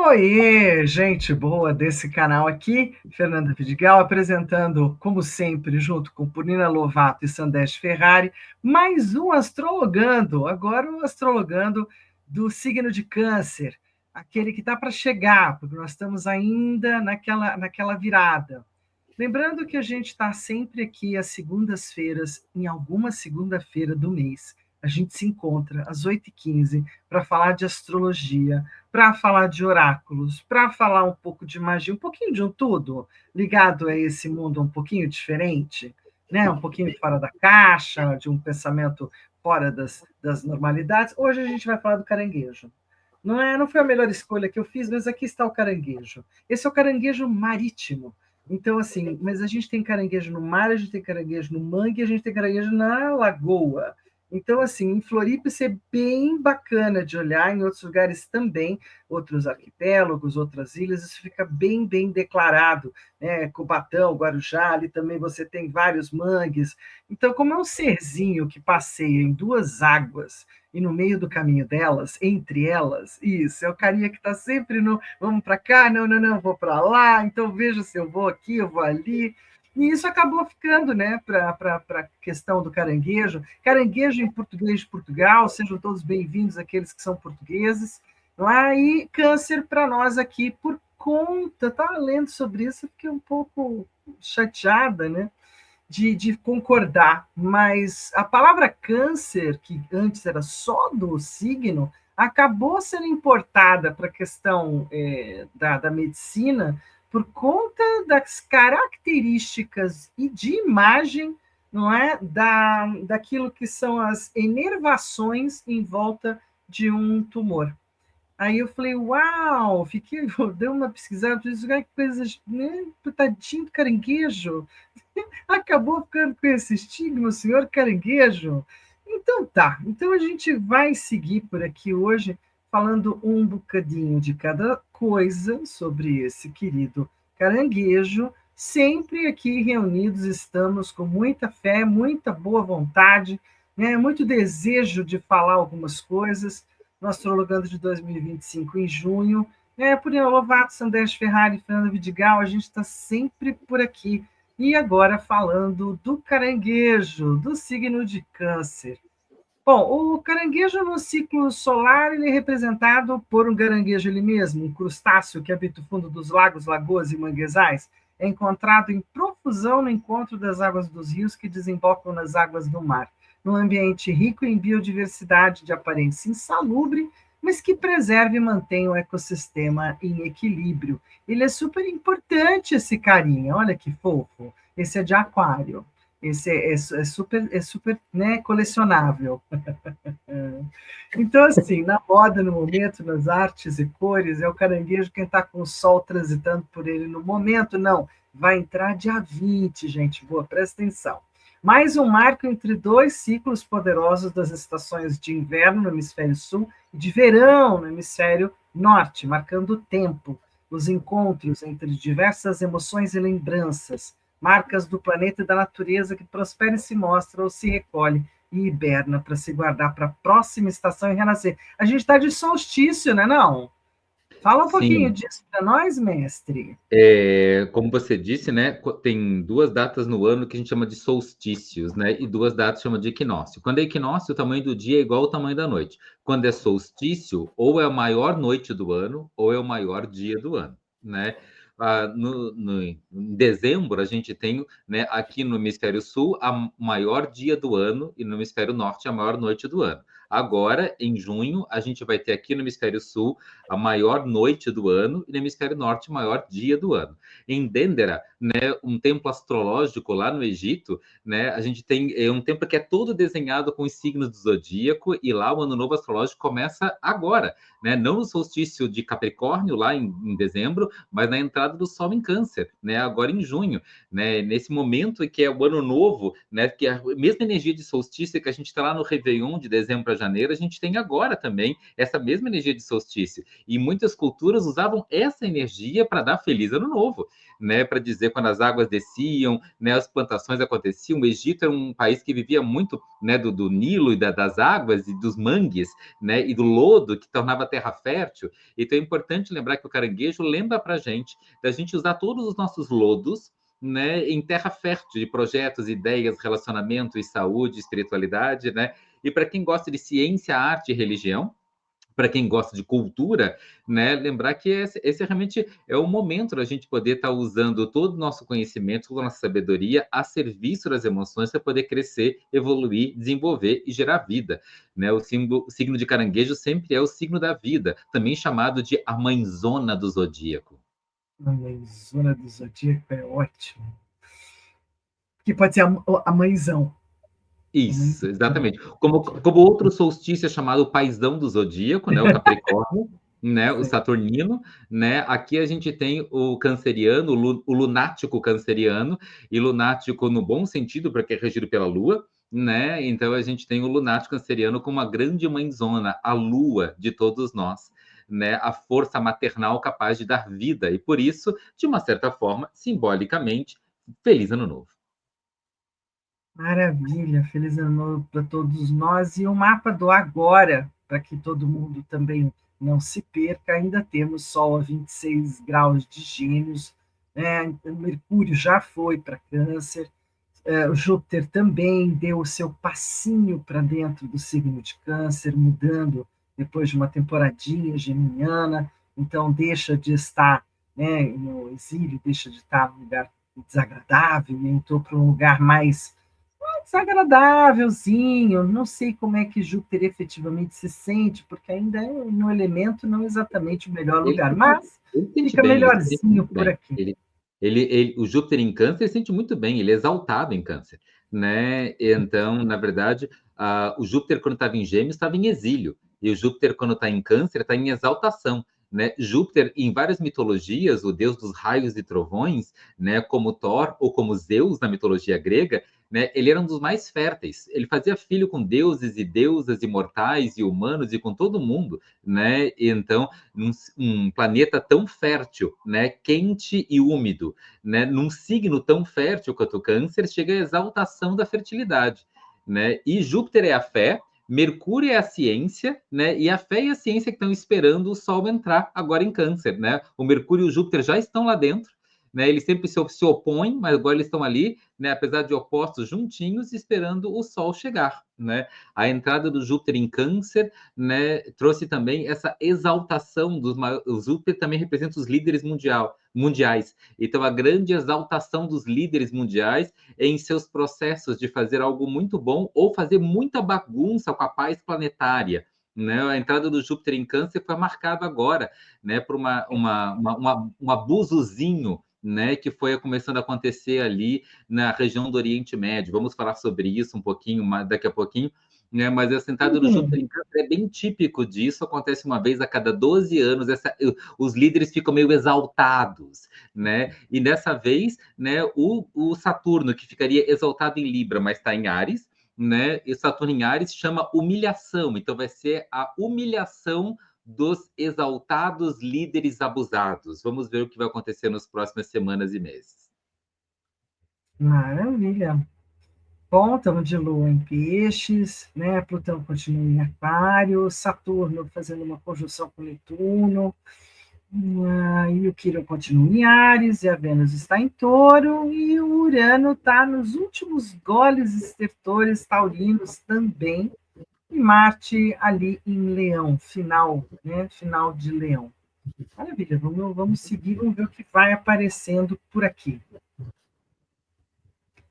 Oiê, gente boa desse canal aqui, Fernanda Vidigal, apresentando, como sempre, junto com Purina Lovato e Sandesh Ferrari, mais um Astrologando, agora o Astrologando do signo de Câncer, aquele que está para chegar, porque nós estamos ainda naquela virada. Lembrando que a gente está sempre aqui às segundas-feiras, em alguma segunda-feira do mês. A gente se encontra às 8h15 para falar de astrologia, para falar de oráculos, para falar um pouco de magia, um pouquinho de um tudo, ligado a esse mundo um pouquinho diferente, né? Um pouquinho fora da caixa, de um pensamento fora das normalidades. Hoje a gente vai falar do caranguejo. Não foi a melhor escolha que eu fiz, mas aqui está o caranguejo. Esse é o caranguejo marítimo. Então, assim, mas a gente tem caranguejo no mar, a gente tem caranguejo no mangue, a gente tem caranguejo na lagoa. Então, assim, em Floripa isso é bem bacana de olhar, em outros lugares também, outros arquipélagos, outras ilhas, isso fica bem declarado, né? Cubatão, Guarujá, ali também você tem vários mangues. Então, como é um serzinho que passeia em duas águas, e no meio do caminho delas, entre elas, isso, é o carinha que está sempre no vamos para cá, não, vou para lá, então veja se eu vou aqui, eu vou ali. E isso acabou ficando, né, para a questão do caranguejo. Caranguejo em português de Portugal, sejam todos bem-vindos aqueles que são portugueses. Não é? E câncer para nós aqui, por conta, estava lendo sobre isso, fiquei um pouco chateada, né? De concordar, mas a palavra câncer, que antes era só do signo, acabou sendo importada para a questão da medicina por conta das características e de imagem, não é, daquilo que são as enervações em volta de um tumor. Aí eu falei, uau, dei uma pesquisada, falei, que coisas, né? Tadinho do caranguejo, acabou ficando com esse estigma, o senhor caranguejo. Então tá, então a gente vai seguir por aqui hoje falando um bocadinho de cada coisa sobre esse querido caranguejo. Sempre aqui reunidos estamos com muita fé, muita boa vontade, né, muito desejo de falar algumas coisas. No Astrologando de 2025, em junho, Purina Lovato, Sandesh Ferrari, Fernanda Vidigal, a gente está sempre por aqui. E agora falando do caranguejo, do signo de Câncer. Bom, o caranguejo no ciclo solar ele é representado por um caranguejo ele mesmo, um crustáceo que habita o fundo dos lagos, lagoas e manguezais. É encontrado em profusão no encontro das águas dos rios que desembocam nas águas do mar, num ambiente rico em biodiversidade de aparência insalubre, mas que preserva e mantém o ecossistema em equilíbrio. Ele é super importante, esse carinha, olha que fofo. Esse é de aquário. Esse é super, né, colecionável. Então, assim, na moda, no momento, nas artes e cores, é o caranguejo quem está com o sol transitando por ele no momento. Não, vai entrar dia 20, gente boa, presta atenção. Mais um marco entre dois ciclos poderosos das estações de inverno no hemisfério sul e de verão no hemisfério norte, marcando o tempo, os encontros entre diversas emoções e lembranças, marcas do planeta e da natureza que prospera e se mostra ou se recolhe e hiberna para se guardar para a próxima estação e renascer. A gente está de solstício, né? Não? Fala um pouquinho Sim, disso para nós, mestre. como você disse, né, tem duas datas no ano que a gente chama de solstícios, né, e duas datas chama de equinócio. Quando é equinócio, o tamanho do dia é igual ao tamanho da noite. Quando é solstício, ou é a maior noite do ano, ou é o maior dia do ano, né? Em dezembro, a gente tem, né, aqui no hemisfério sul, a maior dia do ano, e no hemisfério norte, a maior noite do ano. Agora, em junho, a gente vai ter aqui no hemisfério sul a maior noite do ano e no hemisfério norte o maior dia do ano. Em Dendera, né, um templo astrológico lá no Egito, né, a gente tem um templo que é todo desenhado com os signos do zodíaco e lá o ano novo astrológico começa agora, né, não no solstício de Capricórnio lá em dezembro, mas na entrada do Sol em Câncer, né, agora em junho, né, nesse momento que é o ano novo, né, que é a mesma energia de solstício que a gente está lá no Réveillon de dezembro para janeiro, a gente tem agora também essa mesma energia de solstício. E muitas culturas usavam essa energia para dar feliz ano novo, né? Para dizer quando as águas desciam, né? As plantações aconteciam. O Egito é um país que vivia muito, né? Do Nilo e das águas e dos mangues, né? E do lodo que tornava a terra fértil. Então é importante lembrar que o caranguejo lembra para a gente da gente usar todos os nossos lodos, né, em terra fértil de projetos, ideias, relacionamento e saúde, espiritualidade, né? E para quem gosta de ciência, arte e religião, para quem gosta de cultura, né, lembrar que esse realmente é o momento da gente poder estar usando todo o nosso conhecimento, toda a nossa sabedoria a serviço das emoções para poder crescer, evoluir, desenvolver e gerar vida. Né? O signo de caranguejo sempre é o signo da vida, também chamado de a mãezona do zodíaco. A mãezona do zodíaco é ótimo. Que pode ser a mãezão. Isso, exatamente. Como outro solstício é chamado o paizão do zodíaco, né, o Capricórnio, né, o Saturnino, né? Aqui a gente tem o canceriano, o lunático canceriano, e lunático no bom sentido, porque é regido pela Lua, né? Então a gente tem o lunático canceriano como uma grande mãezona, a Lua de todos nós, né? A força maternal capaz de dar vida, e por isso, de uma certa forma, simbolicamente, feliz ano novo. Maravilha, feliz ano novo para todos nós. E o mapa do agora, para que todo mundo também não se perca, ainda temos Sol a 26 graus de Gêmeos, né? O Mercúrio já foi para Câncer, o Júpiter também deu o seu passinho para dentro do signo de Câncer, mudando depois de uma temporadinha geminiana, então deixa de estar, né, no exílio, deixa de estar num lugar desagradável e entrou para um lugar mais desagradávelzinho. Não sei como é que Júpiter efetivamente se sente, porque ainda é no elemento não exatamente o melhor Ele lugar, mas Ele sente fica bem, ele se sente melhorzinho muito por bem. aqui. O Júpiter em Câncer sente muito bem, ele é exaltado em Câncer, né? Então, na verdade, o Júpiter, quando estava em Gêmeos, estava em exílio, e o Júpiter, quando está em Câncer, está em exaltação. Né? Júpiter, em várias mitologias, o deus dos raios e trovões, né, como Thor ou como Zeus na mitologia grega, né, ele era um dos mais férteis. Ele fazia filho com deuses e deusas imortais e humanos e com todo mundo, né? Então, um planeta tão fértil, né, quente e úmido, né, num signo tão fértil quanto o Câncer, chega à exaltação da fertilidade, né? E Júpiter é a fé, Mercúrio é a ciência, né? E a fé e a ciência que estão esperando o Sol entrar agora em Câncer, né? O Mercúrio e o Júpiter já estão lá dentro, né? Eles sempre se opõem, mas agora eles estão ali, né? Apesar de opostos, juntinhos, esperando o Sol chegar, né? A entrada do Júpiter em Câncer, né, trouxe também essa exaltação dos o Júpiter também representa os líderes mundiais. Então a grande exaltação dos líderes mundiais em seus processos de fazer algo muito bom ou fazer muita bagunça com a paz planetária. Né? A entrada do Júpiter em Câncer foi marcada agora, né, por um abusozinho, né, que foi começando a acontecer ali na região do Oriente Médio. Vamos falar sobre isso um pouquinho daqui a pouquinho, né? Mas a sentada do Júpiter em Câncer é bem típico disso, acontece uma vez a cada 12 anos, os líderes ficam meio exaltados, né? E dessa vez, né, o Saturno, que ficaria exaltado em Libra, mas está em Áries, né? E Saturno em Áries chama humilhação, então vai ser a humilhação dos exaltados líderes abusados. Vamos ver o que vai acontecer nas próximas semanas e meses. Maravilha. Bom, estamos de Lua em Peixes, né? Plutão continua em Aquário, Saturno fazendo uma conjunção com Netuno, e o Quirón continua em Áries, e a Vênus está em Touro, e o Urano está nos últimos goles estertores taurinos também, e Marte ali em Leão, final, né? Final de Leão. Maravilha, vamos seguir, vamos ver o que vai aparecendo por aqui.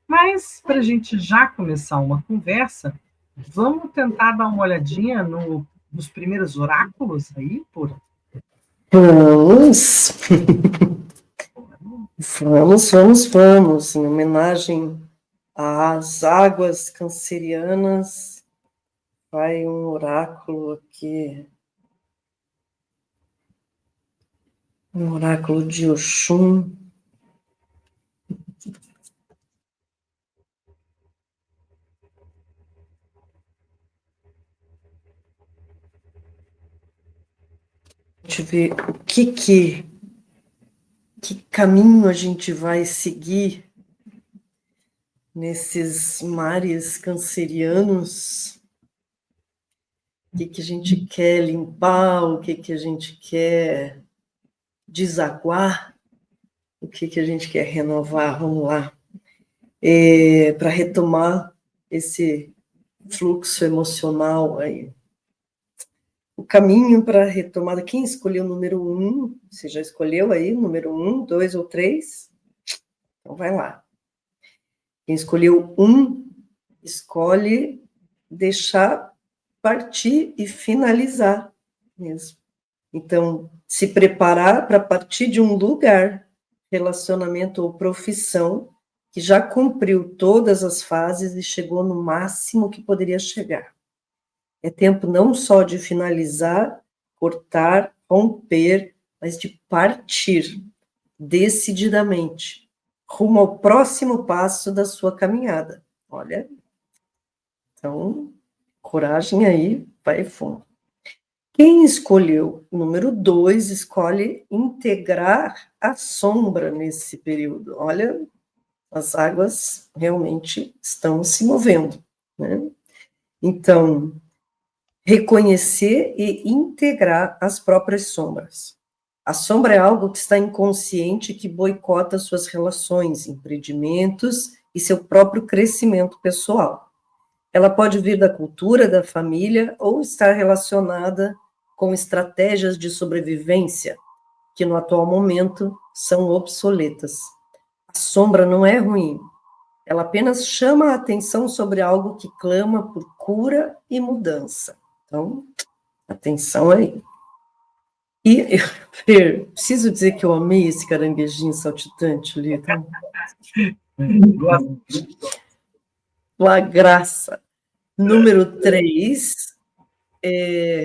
Mas, para a gente já começar uma conversa, vamos tentar dar uma olhadinha nos primeiros oráculos aí, por. Vamos. Vamos. Em homenagem às águas cancerianas, vai um oráculo aqui. Um oráculo de Oxum. gente ver que caminho a gente vai seguir nesses mares cancerianos. O que a gente quer limpar, o que a gente quer desaguar, o que a gente quer renovar. Vamos lá. Para retomar esse fluxo emocional aí. O caminho para a retomada, quem escolheu o número 1? Você já escolheu aí o número 1, 2 ou 3? Então vai lá. Quem escolheu 1, escolhe deixar partir e finalizar mesmo. Então, se preparar para partir de um lugar, relacionamento ou profissão, que já cumpriu todas as fases e chegou no máximo que poderia chegar. É tempo não só de finalizar, cortar, romper, mas de partir decididamente, rumo ao próximo passo da sua caminhada. Olha, então, coragem aí, vai fundo. Quem escolheu o número 2, escolhe integrar a sombra nesse período. Olha, as águas realmente estão se movendo, né? Então, reconhecer e integrar as próprias sombras. A sombra é algo que está inconsciente, que boicota suas relações, empreendimentos e seu próprio crescimento pessoal. Ela pode vir da cultura, da família, ou estar relacionada com estratégias de sobrevivência, que no atual momento são obsoletas. A sombra não é ruim, ela apenas chama a atenção sobre algo que clama por cura e mudança. Então, atenção aí. E, Fer, preciso dizer que eu amei esse caranguejinho saltitante ali. Então, uma graça. Número 3,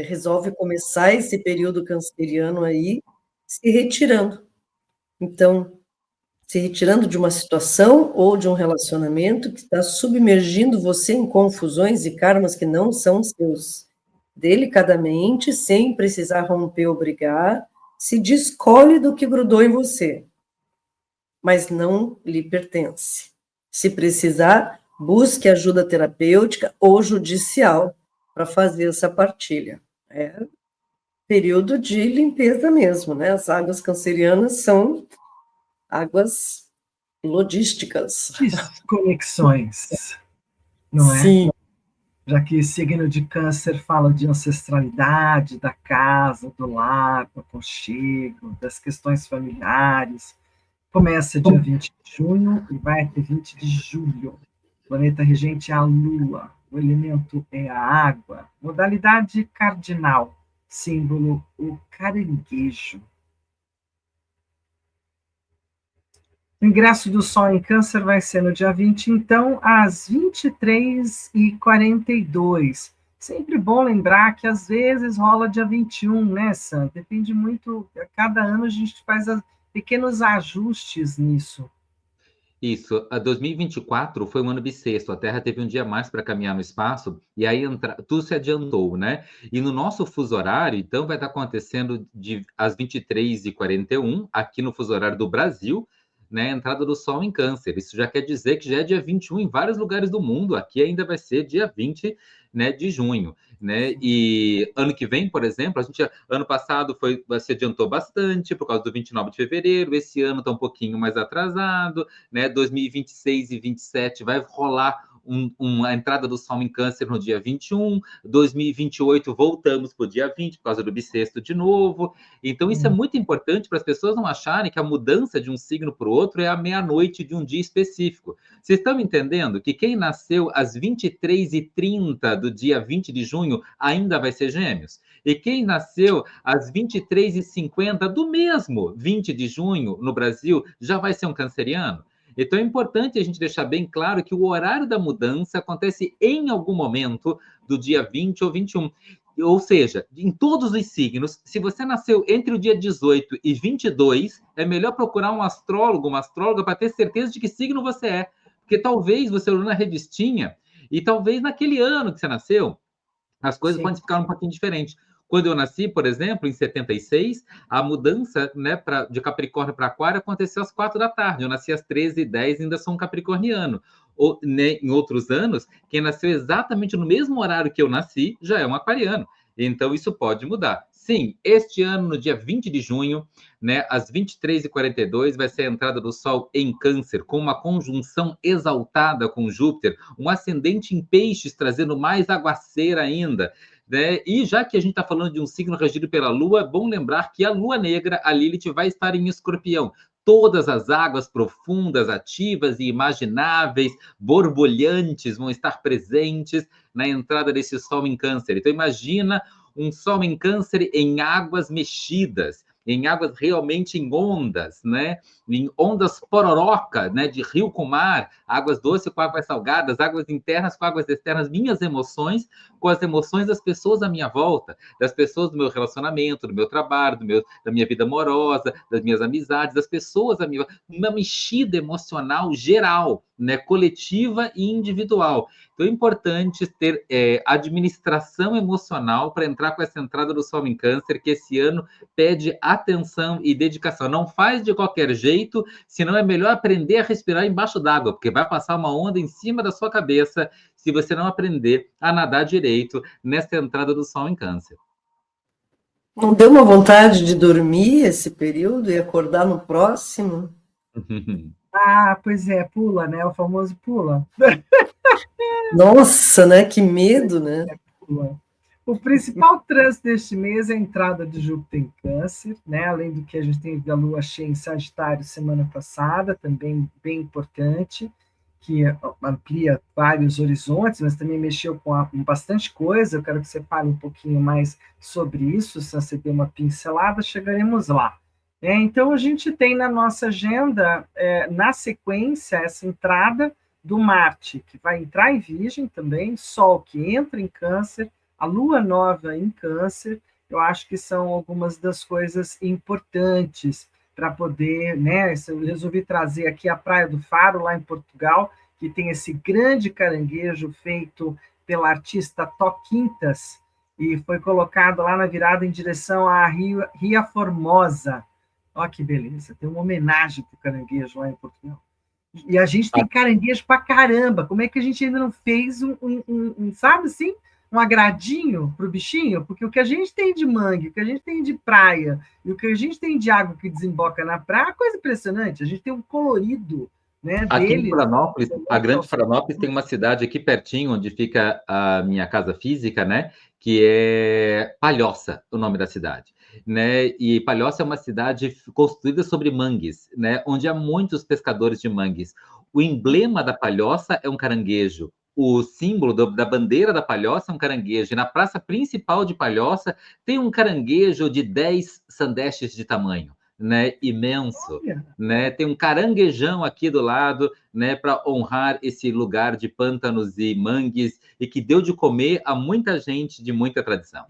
resolve começar esse período canceriano aí se retirando. Então, se retirando de uma situação ou de um relacionamento que está submergindo você em confusões e karmas que não são seus. Delicadamente, sem precisar romper ou brigar, se descolhe do que grudou em você, mas não lhe pertence. Se precisar, busque ajuda terapêutica ou judicial para fazer essa partilha. É período de limpeza mesmo, né? As águas cancerianas são águas logísticas. Desconexões, não é? Sim. Já que signo de câncer fala de ancestralidade, da casa, do lar, do aconchego, das questões familiares. Começa dia 20 de junho e vai até 20 de julho. O planeta regente é a Lua, o elemento é a água, modalidade cardinal, símbolo o caranguejo. O ingresso do Sol em Câncer vai ser no dia 20, então, às 23h42. Sempre bom lembrar que às vezes rola dia 21, né, Sam? Depende muito, cada ano a gente faz pequenos ajustes nisso. Isso, a 2024 foi um ano bissexto, a Terra teve um dia a mais para caminhar no espaço, e aí tudo se adiantou, né? E no nosso fuso horário, então, vai estar acontecendo às 23h41, aqui no fuso horário do Brasil, né, a entrada do Sol em Câncer. Isso já quer dizer que já é dia 21 em vários lugares do mundo, aqui ainda vai ser dia 20, né, de junho. Né? E ano que vem, por exemplo, ano passado se adiantou bastante por causa do 29 de fevereiro, esse ano está um pouquinho mais atrasado, né? 2026 e 27 vai rolar a entrada do Sol em Câncer no dia 21, 2028 voltamos para o dia 20 por causa do bissexto de novo. Então isso é muito importante para as pessoas não acharem que a mudança de um signo para o outro é a meia-noite de um dia específico. Vocês estão entendendo que quem nasceu às 23h30 do dia 20 de junho ainda vai ser Gêmeos? E quem nasceu às 23h50 do mesmo 20 de junho no Brasil já vai ser um canceriano? Então é importante a gente deixar bem claro que o horário da mudança acontece em algum momento do dia 20 ou 21. Ou seja, em todos os signos, se você nasceu entre o dia 18 e 22, é melhor procurar um astrólogo, uma astróloga, para ter certeza de que signo você é. Porque talvez você olhou na revistinha e talvez naquele ano que você nasceu, as coisas podem ficar um pouquinho diferentes. Quando eu nasci, por exemplo, em 76, a mudança, né, de Capricórnio para Aquário aconteceu às 4 da tarde. Eu nasci às 13h10, ainda sou um capricorniano. Ou, né, em outros anos, quem nasceu exatamente no mesmo horário que eu nasci já é um aquariano. Então, isso pode mudar. Sim, este ano, no dia 20 de junho, né, às 23h42, vai ser a entrada do Sol em Câncer, com uma conjunção exaltada com Júpiter, um ascendente em Peixes, trazendo mais aguaceira ainda. Né? E já que a gente está falando de um signo regido pela Lua, é bom lembrar que a Lua Negra, a Lilith, vai estar em Escorpião. Todas as águas profundas, ativas e imagináveis, borbulhantes, vão estar presentes na entrada desse Sol em Câncer. Então, imagina um Sol em Câncer em águas mexidas, em águas realmente em ondas, né? Em ondas pororoca, né? De rio com mar, águas doces com águas salgadas, águas internas com águas externas, minhas emoções com as emoções das pessoas à minha volta, das pessoas do meu relacionamento, do meu trabalho, da minha vida amorosa, das minhas amizades, das pessoas à minha volta, uma mexida emocional geral, né? Coletiva e individual. Então é importante ter administração emocional para entrar com essa entrada do Sol em Câncer, que esse ano pede atenção e dedicação. Não faz de qualquer jeito, senão é melhor aprender a respirar embaixo d'água, porque vai passar uma onda em cima da sua cabeça se você não aprender a nadar direito nessa entrada do Sol em Câncer. Não deu uma vontade de dormir esse período e acordar no próximo? Ah, pois é, pula, né? O famoso pula. Nossa, né? Que medo, né? Pula. O principal trânsito deste mês é a entrada de Júpiter em Câncer, né? Além do que a gente tem da Lua cheia em Sagitário semana passada, também bem importante, que amplia vários horizontes, mas também mexeu com bastante coisa. Eu quero que você fale um pouquinho mais sobre isso, se você der uma pincelada, chegaremos lá. Então, a gente tem na nossa agenda, na sequência, essa entrada do Marte, que vai entrar em Virgem também, Sol que entra em Câncer, a Lua nova em Câncer. Eu acho que são algumas das coisas importantes para poder, né? Eu resolvi trazer aqui a Praia do Faro, lá em Portugal, que tem esse grande caranguejo feito pela artista Tó Quintas, e foi colocado lá na virada em direção à Ria Formosa. Olha que beleza, tem uma homenagem para o caranguejo lá em Portugal. E a gente tem caranguejo para caramba. Como é que a gente ainda não fez sabe assim, um agradinho para o bichinho? Porque o que a gente tem de mangue, o que a gente tem de praia e o que a gente tem de água que desemboca na praia é uma coisa impressionante. A gente tem um colorido, né, aqui deles. Em Florianópolis, a Grande Florianópolis, tem uma cidade aqui pertinho, onde fica a minha casa física, né? Que é Palhoça, o nome da cidade. Né? E Palhoça é uma cidade construída sobre mangues, né? Onde há muitos pescadores de mangues. O emblema da Palhoça é um caranguejo. O símbolo da bandeira da Palhoça é um caranguejo. E na praça principal de Palhoça tem um caranguejo de 10 sandestes de tamanho, né? Imenso. Né? Tem um caranguejão aqui do lado, né, para honrar esse lugar de pântanos e mangues e que deu de comer a muita gente de muita tradição.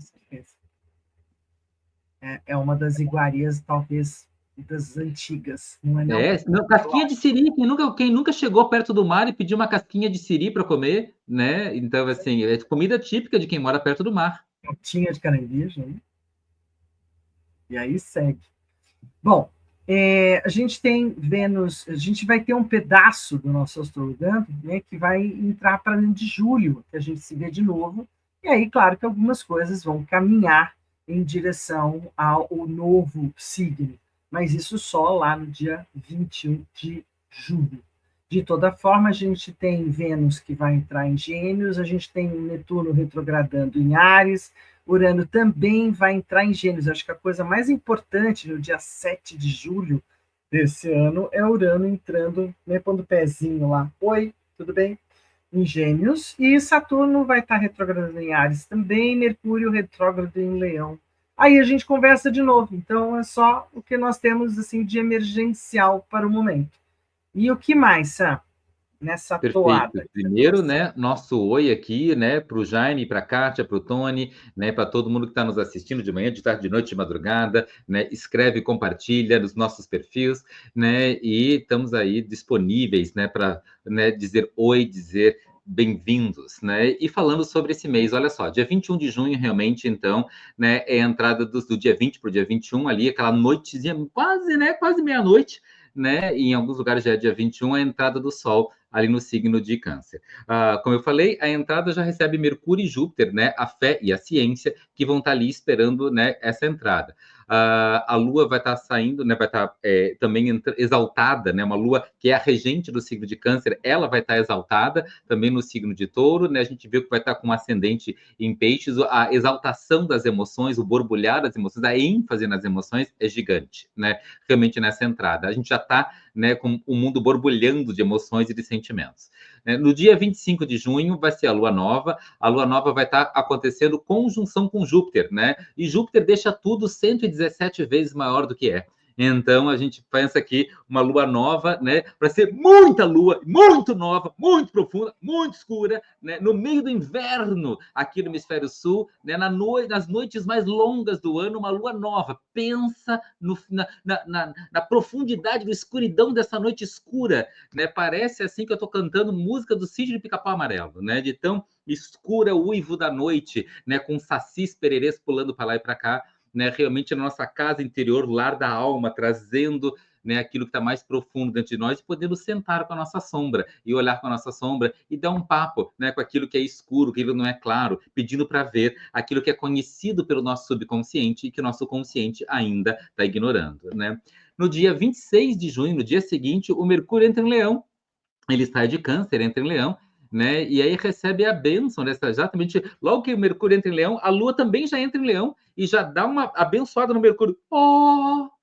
É uma das iguarias, talvez, das antigas. Não é, não, casquinha de siri. Quem nunca chegou perto do mar e pediu uma casquinha de siri para comer, né? Então, assim, é comida típica de quem mora perto do mar. Tinha de caranguejo, né? E aí segue. Bom, a gente tem Vênus, a gente vai ter um pedaço do nosso astrologando, né, que vai entrar para dentro de julho, que a gente se vê de novo, e aí, claro que algumas coisas vão caminhar em direção ao novo signo, mas isso só lá no dia 21 de julho. De toda forma, a gente tem Vênus que vai entrar em Gêmeos, a gente tem Netuno retrogradando em Áries, Urano também vai entrar em Gêmeos. Acho que a coisa mais importante no dia 7 de julho desse ano é Urano entrando, né, pondo o pezinho lá. Oi, tudo bem? Em Gêmeos. E Saturno vai estar retrogradando em Áries também, Mercúrio retrógrado em Leão. Aí a gente conversa de novo. Então é só o que nós temos assim de emergencial para o momento. E o que mais, Sam? Nessa Perfeito. toada. Primeiro, né, nosso oi aqui, né, para o Jaime, para a Kátia, para o Tony, né, para todo mundo que está nos assistindo de manhã, de tarde, de noite, de madrugada, né, escreve, compartilha nos nossos perfis, né, e estamos aí disponíveis, né, para, né, dizer oi, dizer bem-vindos, né? E falando sobre esse mês, olha só, dia 21 de junho, realmente, então, né, é a entrada do dia 20 para o dia 21, ali, aquela noitezinha, quase, né, quase meia-noite, né? E em alguns lugares já é dia 21, a entrada do Sol ali no signo de Câncer. Como eu falei, a entrada já recebe Mercúrio e Júpiter, né? A fé e a ciência, que vão estar ali esperando, né, essa entrada. A Lua vai estar saindo, né, vai estar também exaltada, né, uma Lua que é a regente do signo de Câncer, ela vai estar exaltada também no signo de Touro, né, a gente viu que vai estar com um ascendente em Peixes, a exaltação das emoções, o borbulhar das emoções, a ênfase nas emoções é gigante, né, realmente nessa entrada. A gente já está, né, com o mundo borbulhando de emoções e de sentimentos. No dia 25 de junho vai ser a Lua Nova vai estar acontecendo conjunção com Júpiter, né? E Júpiter deixa tudo 117 vezes maior do que é. Então, a gente pensa aqui uma lua nova, né? Para ser muita lua, muito nova, muito profunda, muito escura, né? No meio do inverno, aqui no Hemisfério Sul, né? Nas noites mais longas do ano, uma lua nova. Pensa na profundidade, na escuridão dessa noite escura, né? Parece assim que eu estou cantando música do Sítio de Pica-Pau Amarelo, né? De tão escura, uivo da noite, né? Com sacis pererês pulando para lá e para cá, né, realmente na nossa casa interior, lar da alma, trazendo, né, aquilo que está mais profundo dentro de nós, e podendo sentar com a nossa sombra e olhar com a nossa sombra e dar um papo, né, com aquilo que é escuro, aquilo que não é claro, pedindo para ver aquilo que é conhecido pelo nosso subconsciente e que o nosso consciente ainda está ignorando, né? No dia 26 de junho, no dia seguinte, o Mercúrio entra em Leão, ele sai de Câncer, entra em Leão, né? E aí recebe a bênção dessa, exatamente, logo que o Mercúrio entra em Leão, a Lua também já entra em Leão e já dá uma abençoada no Mercúrio.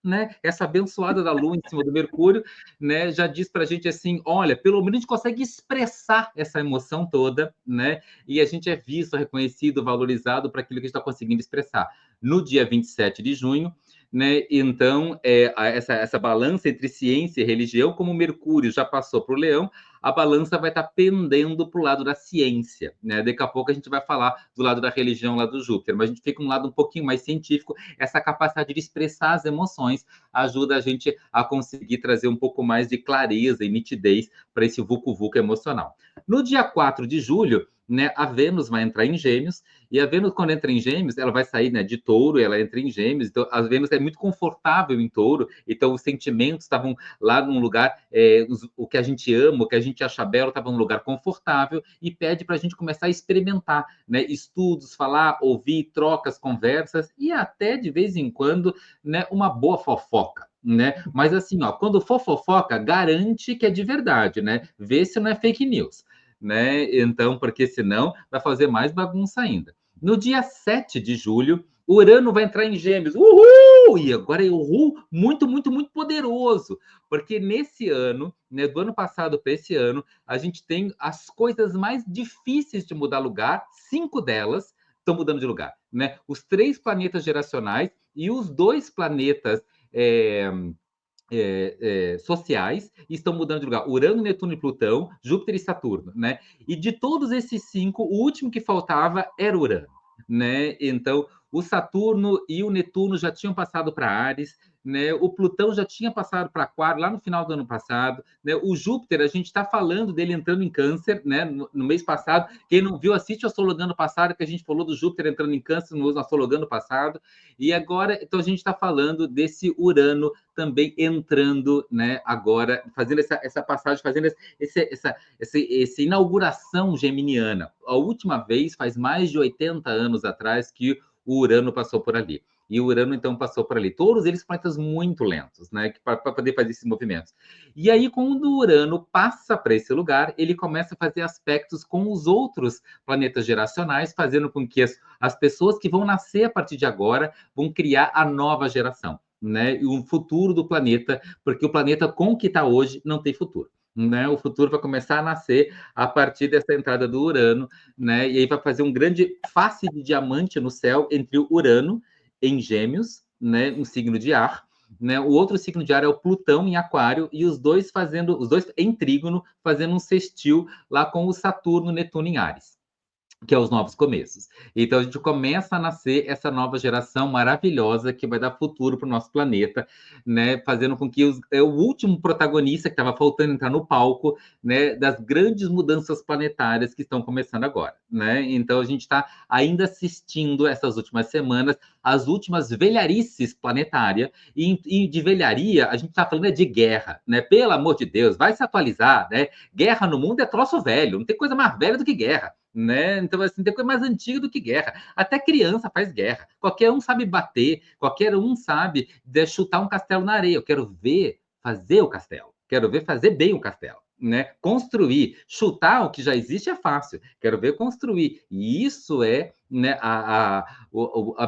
Né? Essa abençoada da Lua em cima do Mercúrio, né? Já diz pra gente assim, olha, pelo menos a gente consegue expressar essa emoção toda, né? E a gente é visto, reconhecido, valorizado para aquilo que a gente está conseguindo expressar. No dia 27 de junho, né? Então, essa balança entre ciência e religião, como o Mercúrio já passou para o Leão, a balança vai estar pendendo para o lado da ciência, né? Daqui a pouco a gente vai falar do lado da religião, lá do Júpiter, mas a gente fica um lado um pouquinho mais científico. Essa capacidade de expressar as emoções ajuda a gente a conseguir trazer um pouco mais de clareza e nitidez para esse vucu-vucu emocional. No dia 4 de julho, né, a Vênus vai entrar em Gêmeos, e a Vênus, quando entra em Gêmeos, ela vai sair, né, de Touro, ela entra em Gêmeos, então a Vênus é muito confortável em Touro, então os sentimentos estavam lá num lugar, o que a gente ama, o que a gente acha belo, estava num lugar confortável, e pede para a gente começar a experimentar, né, estudos, falar, ouvir, trocas, conversas, e até, de vez em quando, né, uma boa fofoca. Né? Mas assim, ó, quando for fofoca, garante que é de verdade, né? Vê se não é fake news, né? Então, porque senão vai fazer mais bagunça ainda. No dia 7 de julho, Urano vai entrar em Gêmeos. Uhul! E agora é uhul muito, muito, muito poderoso. Porque nesse ano, né, do ano passado para esse ano, a gente tem as coisas mais difíceis de mudar lugar, 5 delas estão mudando de lugar, né? Os 3 planetas geracionais e os 2 planetas sociais estão mudando de lugar. Urano, Netuno e Plutão, Júpiter e Saturno, né? E de todos esses 5, o último que faltava era Urano, né? Então, o Saturno e o Netuno já tinham passado para Áries, né? O Plutão já tinha passado para Aquário lá no final do ano passado, né? O Júpiter, a gente está falando dele entrando em Câncer, né? No mês passado. Quem não viu, assiste o Astrologando passado, que a gente falou do Júpiter entrando em Câncer no Astrologando passado. E agora, então, a gente está falando desse Urano também entrando, né? Agora, fazendo essa passagem, fazendo essa inauguração geminiana. A última vez, faz mais de 80 anos atrás, que o Urano passou por ali. E o Urano, então, passou por ali. Todos eles planetas muito lentos, né? Para poder fazer esses movimentos. E aí, quando o Urano passa para esse lugar, ele começa a fazer aspectos com os outros planetas geracionais, fazendo com que as pessoas que vão nascer a partir de agora vão criar a nova geração, né? E o futuro do planeta, porque o planeta com o que está hoje não tem futuro. Né, o futuro vai começar a nascer a partir dessa entrada do Urano, né? E aí vai fazer um grande face de diamante no céu entre o Urano em Gêmeos, né? Um signo de ar, né? O outro signo de ar é o Plutão em Aquário e os dois em trígono, fazendo um sextil lá com o Saturno, Netuno em Áries. que é os novos começos. Então a gente começa a nascer essa nova geração maravilhosa que vai dar futuro para o nosso planeta, né? Fazendo com que o último protagonista que estava faltando entrar no palco, né? Das grandes mudanças planetárias que estão começando agora, né? Então a gente está ainda assistindo essas últimas semanas as últimas velharices planetárias e de velharia a gente está falando de guerra, né? Pelo amor de Deus, vai se atualizar, né? Guerra no mundo é troço velho, não tem coisa mais velha do que guerra. Né? Então, assim, tem coisa mais antiga do que guerra. Até criança faz guerra. Qualquer um sabe bater, qualquer um sabe chutar um castelo na areia. Eu quero ver fazer o castelo. Quero ver fazer bem o castelo. Né? Construir. Chutar o que já existe é fácil. Quero ver construir. E isso é, né, a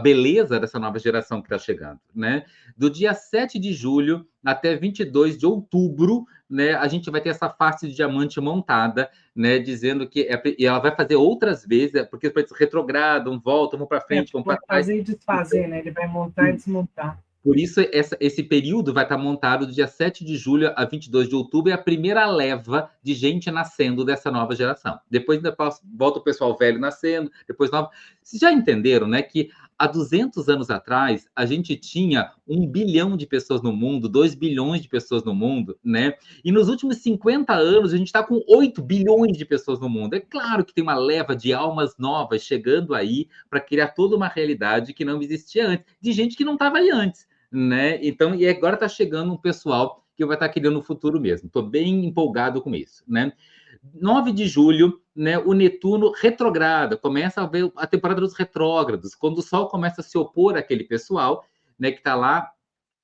beleza dessa nova geração que está chegando. Né? Do dia 7 de julho até 22 de outubro, né, a gente vai ter essa face de diamante montada, né, dizendo que e ela vai fazer outras vezes, porque depois retrogradam, voltam, vão para frente, vão para trás. Fazer e desfazer, né? Ele vai montar e desmontar. Por isso, esse período vai estar montado do dia 7 de julho a 22 de outubro, é a primeira leva de gente nascendo dessa nova geração. Depois ainda volta o pessoal velho nascendo, depois nova. Vocês já entenderam, né, que há 200 anos atrás, a gente tinha 1 bilhão de pessoas no mundo, 2 bilhões de pessoas no mundo, né? E nos últimos 50 anos, a gente está com 8 bilhões de pessoas no mundo. É claro que tem uma leva de almas novas chegando aí para criar toda uma realidade que não existia antes, de gente que não estava aí antes. Né? Então, e agora está chegando um pessoal que vai estar criando o futuro mesmo. Estou bem empolgado com isso, né? 9 de julho, né, o Netuno retrograda, começa a ver a temporada dos retrógrados, quando o Sol começa a se opor àquele pessoal, né, que está lá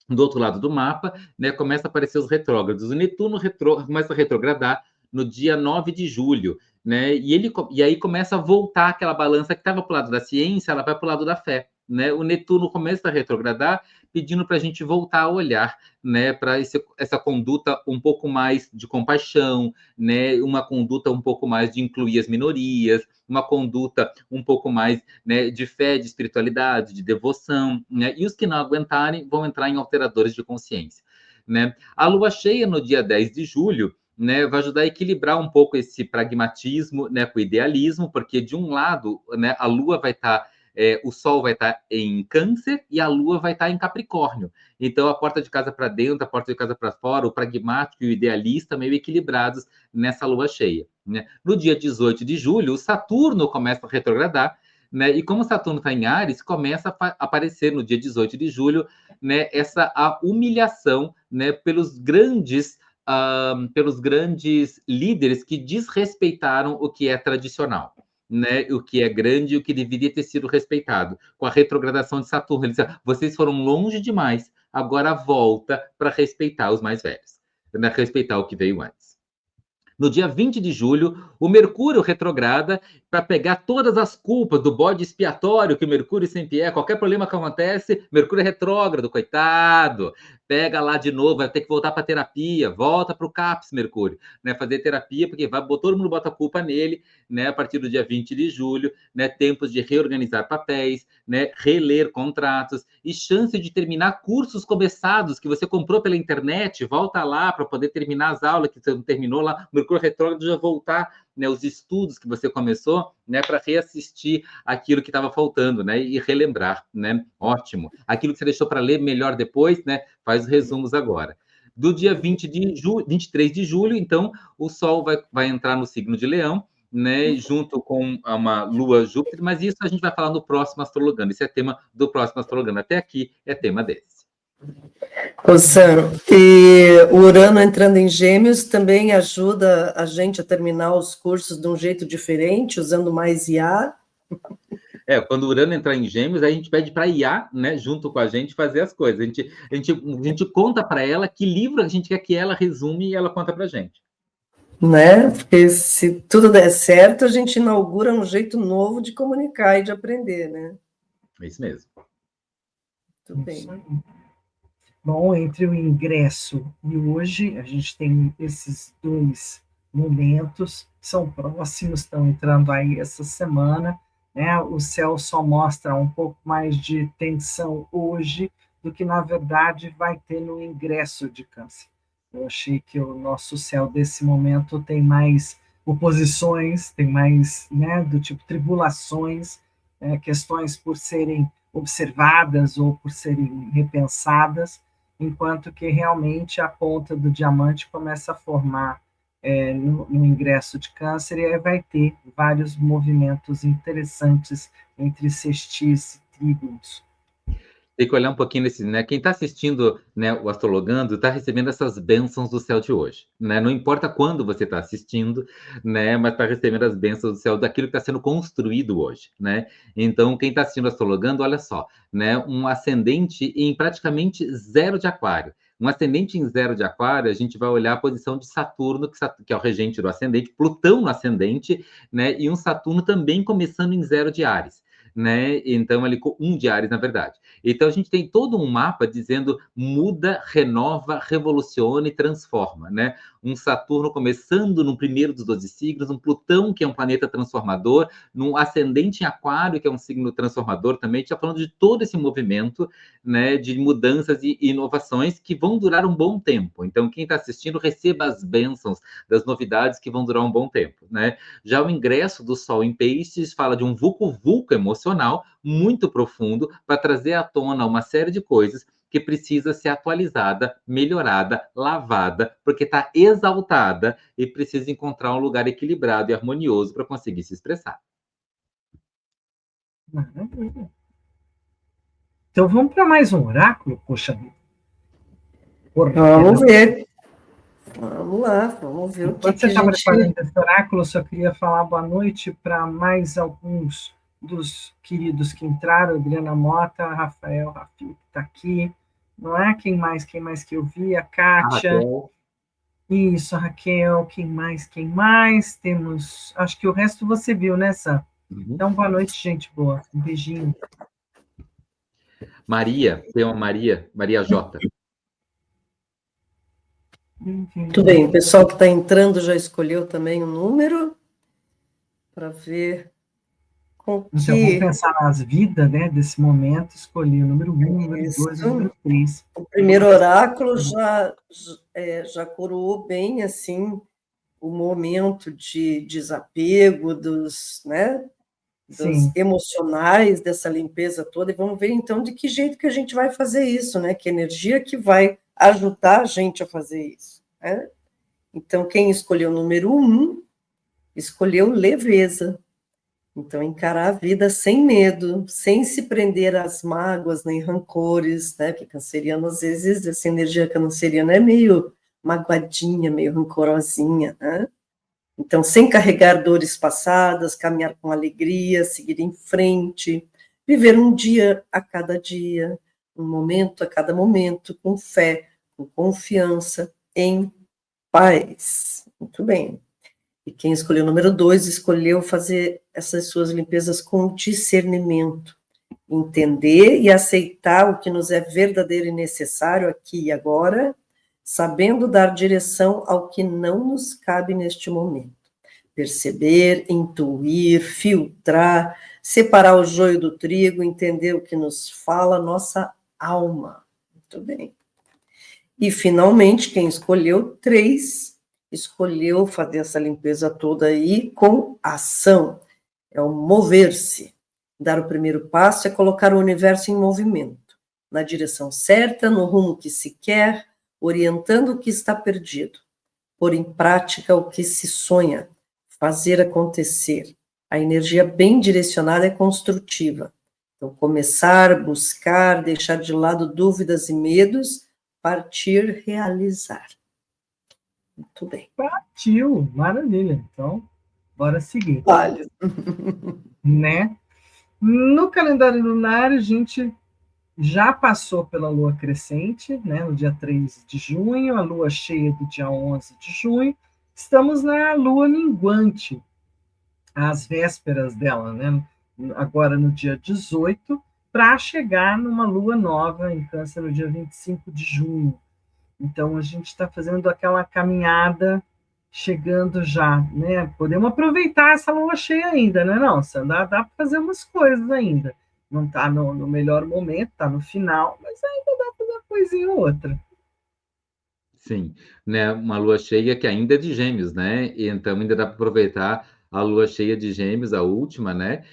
do outro lado do mapa, né, começa a aparecer os retrógrados. O Netuno começa a retrogradar no dia 9 de julho, né? E aí começa a voltar aquela balança que estava para o lado da ciência, ela vai para o lado da fé. Né? O Netuno começa a retrogradar, pedindo para a gente voltar a olhar, né, para essa conduta um pouco mais de compaixão, né, uma conduta um pouco mais de incluir as minorias, uma conduta um pouco mais, né, de fé, de espiritualidade, de devoção, né, e os que não aguentarem vão entrar em alteradores de consciência. Né? A lua cheia no dia 10 de julho, né, vai ajudar a equilibrar um pouco esse pragmatismo, né, com o idealismo, porque de um lado, né, a lua vai estar o Sol vai estar em Câncer e a Lua vai estar em Capricórnio. Então, a porta de casa para dentro, a porta de casa para fora, o pragmático e o idealista meio equilibrados nessa Lua cheia. Né? No dia 18 de julho, o Saturno começa a retrogradar, né? E como Saturno está em Áries, começa a aparecer no dia 18 de julho, né, a humilhação, né, pelos grandes líderes que desrespeitaram o que é tradicional. Né, o que é grande e o que deveria ter sido respeitado. Com a retrogradação de Saturno, ele diz, vocês foram longe demais, agora volta para respeitar os mais velhos, para respeitar o que veio antes. No dia 20 de julho, o Mercúrio retrograda para pegar todas as culpas do bode expiatório que o Mercúrio sempre é. Qualquer problema que acontece, Mercúrio é retrógrado, coitado. Pega lá de novo, vai ter que voltar para terapia, volta para o CAPS, Mercúrio, né? Fazer terapia, porque todo mundo bota a culpa nele, né? A partir do dia 20 de julho, né? Tempos de reorganizar papéis, né? Reler contratos e chance de terminar cursos começados que você comprou pela internet, volta lá para poder terminar as aulas que você não terminou lá, Mercúrio retrógrado já voltar, né, os estudos que você começou, né, para reassistir aquilo que estava faltando, né, e relembrar, né, ótimo. Aquilo que você deixou para ler melhor depois, né, faz os resumos agora. Do dia 23 de julho, então, o Sol vai entrar no signo de Leão, né, junto com uma Lua Júpiter, mas isso a gente vai falar no próximo Astrologando. Esse é tema do próximo Astrologando. Até aqui é tema desse. Ô, Sam, e o Urano entrando em Gêmeos também ajuda a gente a terminar os cursos de um jeito diferente, usando mais IA? Quando o Urano entrar em Gêmeos, a gente pede para a IA, né, junto com a gente, fazer as coisas. A gente conta para ela que livro a gente quer que ela resume e ela conta para a gente. Né? Porque se tudo der certo, a gente inaugura um jeito novo de comunicar e de aprender, né? É isso mesmo. Muito bem. Bom, entre o ingresso e hoje, a gente tem esses dois momentos, são próximos, estão entrando aí essa semana, né? O céu só mostra um pouco mais de tensão hoje do que, na verdade, vai ter no ingresso de Câncer. Eu achei que o nosso céu desse momento tem mais oposições, tem mais, né, do tipo tribulações, questões por serem observadas ou por serem repensadas, enquanto que realmente a ponta do diamante começa a formar no ingresso de Câncer, e aí vai ter vários movimentos interessantes entre sextis e trígonos. Tem que olhar um pouquinho nesse, né? Quem está assistindo, né, o Astrologando está recebendo essas bênçãos do céu de hoje, né? Não importa quando você está assistindo, né? Mas está recebendo as bênçãos do céu daquilo que está sendo construído hoje, né? Então, quem está assistindo o Astrologando, olha só, né? Um ascendente em praticamente 0 de Aquário. Um ascendente em 0 de Aquário, a gente vai olhar a posição de Saturno, que é o regente do ascendente, Plutão no ascendente, né? E um Saturno também começando em 0 de Áries, né? Então, ali, um de Áries, na verdade. Então, a gente tem todo um mapa dizendo muda, renova, revoluciona e transforma, né? Um Saturno começando no primeiro dos 12 signos, um Plutão, que é um planeta transformador, num ascendente em Aquário, que é um signo transformador também. A gente está falando de todo esse movimento, né, de mudanças e inovações que vão durar um bom tempo. Então, quem está assistindo, receba as bênçãos das novidades que vão durar um bom tempo, né? Já o ingresso do Sol em Peixes fala de um vulco-vulco emocional muito profundo para trazer à tona uma série de coisas que precisa ser atualizada, melhorada, lavada, porque está exaltada e precisa encontrar um lugar equilibrado e harmonioso para conseguir se expressar. Então vamos para mais um oráculo, poxa. Vamos ver. Vamos lá, vamos ver o que você a está gente... preparando esse oráculo, eu só queria falar boa noite para mais alguns dos queridos que entraram, Adriana Mota, Rafael, Rafi, que está aqui, não é? Quem mais que eu vi? A Kátia. Isso, a Raquel, quem mais? Temos, acho que o resto você viu, né, Sam? Então, boa noite, gente boa. Um beijinho. Maria, tem uma Maria J. Tudo bem, o pessoal que está entrando já escolheu também o número para ver com que... Então, vamos pensar nas vidas, né, desse momento, escolher o número 1, o número 2, o número 3. O primeiro oráculo já coroou bem, assim, o momento de desapego dos, né, dos emocionais, dessa limpeza toda, e vamos ver, então, de que jeito que a gente vai fazer isso, né, que energia que vai ajudar a gente a fazer isso, né? Então, quem escolheu o número 1, escolheu leveza. Então, encarar a vida sem medo, sem se prender às mágoas nem rancores, né? Que canceriano, às vezes, essa energia canceriana é meio magoadinha, meio rancorosinha, né? Então, sem carregar dores passadas, caminhar com alegria, seguir em frente, viver um dia a cada dia, um momento a cada momento, com fé, com confiança, em paz. Muito bem. E quem escolheu o número 2 escolheu fazer essas suas limpezas com discernimento, entender e aceitar o que nos é verdadeiro e necessário aqui e agora, sabendo dar direção ao que não nos cabe neste momento. Perceber, intuir, filtrar, separar o joio do trigo, entender o que nos fala nossa alma. Muito bem. E, finalmente, quem escolheu 3, escolheu fazer essa limpeza toda aí com ação. É o mover-se. Dar o primeiro passo é colocar o universo em movimento, na direção certa, no rumo que se quer, orientando o que está perdido. Pôr em prática o que se sonha, fazer acontecer. A energia bem direcionada é construtiva. Então, começar, buscar, deixar de lado dúvidas e medos, partir, realizar. Muito bem. Partiu, maravilha. Então, bora seguir. Vale. Né? No calendário lunar, a gente já passou pela lua crescente, né, no dia 3 de junho, a lua cheia do dia 11 de junho. Estamos na lua minguante, às vésperas dela, né? Agora no dia 18, para chegar numa lua nova em Câncer no dia 25 de junho. Então, a gente está fazendo aquela caminhada, chegando já, né? Podemos aproveitar essa lua cheia ainda, né? Não, dá para fazer umas coisas ainda. Não está no melhor momento, está no final, mas ainda dá para fazer uma coisinha ou outra. Sim, né? Uma lua cheia que ainda é de Gêmeos, né? E então ainda dá para aproveitar a lua cheia de Gêmeos, a última, né?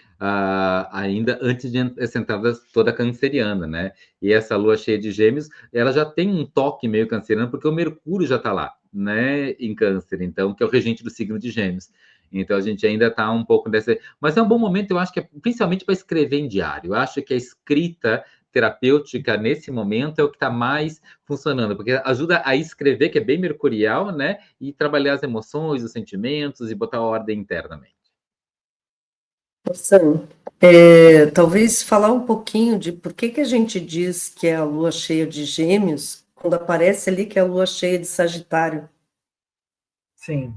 Ainda antes de essa entrada toda canceriana, né? E essa lua cheia de Gêmeos, ela já tem um toque meio canceriano, porque o Mercúrio já está lá, né? Em Câncer, então, que é o regente do signo de Gêmeos. Então a gente ainda está um pouco dessa. Mas é um bom momento, eu acho que é principalmente para escrever em diário. Eu acho que a escrita terapêutica nesse momento é o que está mais funcionando, porque ajuda a escrever, que é bem mercurial, né? E trabalhar as emoções, os sentimentos e botar ordem internamente. Sam, talvez falar um pouquinho de por que a gente diz que é a lua cheia de Gêmeos, quando aparece ali que é a lua cheia de Sagitário, Sim.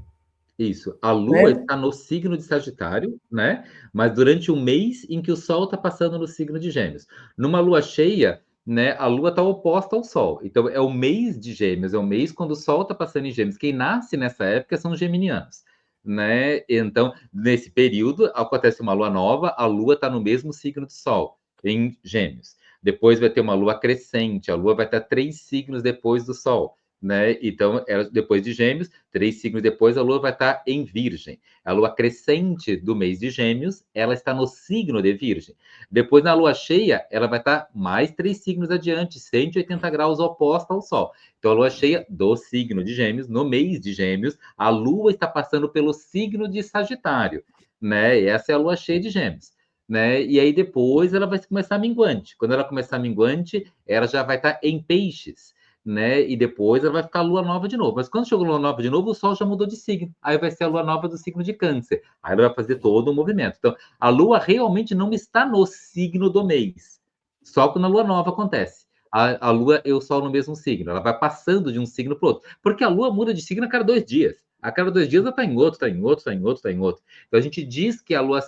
Isso, a Lua né? está no signo de Sagitário, né? Mas durante um mês em que o Sol está passando no signo de Gêmeos. Numa Lua cheia, né? A Lua está oposta ao Sol. Então é o mês de Gêmeos, é o mês quando o Sol está passando em Gêmeos. Quem nasce nessa época são os geminianos, né? Então nesse período acontece uma Lua nova, a Lua está no mesmo signo do Sol, em Gêmeos. Depois vai ter uma Lua crescente, a Lua vai estar 3 signos depois do Sol. Né? Então, depois de Gêmeos, 3 signos depois, a Lua vai estar em Virgem. A Lua crescente do mês de Gêmeos, ela está no signo de Virgem. Depois, na Lua cheia, ela vai estar mais 3 signos adiante, 180 graus oposta ao Sol. Então, a Lua cheia do signo de Gêmeos, no mês de Gêmeos, a Lua está passando pelo signo de Sagitário, né? E essa é a Lua cheia de Gêmeos. Né? E aí depois ela vai começar minguante. Quando ela começar minguante, ela já vai estar em Peixes, né? E depois ela vai ficar a lua nova de novo. Mas quando chegou a lua nova de novo, o Sol já mudou de signo. Aí vai ser a lua nova do signo de Câncer. Aí ela vai fazer todo o movimento. Então, a lua realmente não está no signo do mês. Só quando a lua nova acontece. A lua e o Sol no mesmo signo. Ela vai passando de um signo para o outro. Porque a lua muda de signo a cada 2 dias. A cada 2 dias ela está em outro, está em outro, está em outro, está em outro. Então a gente diz que a lua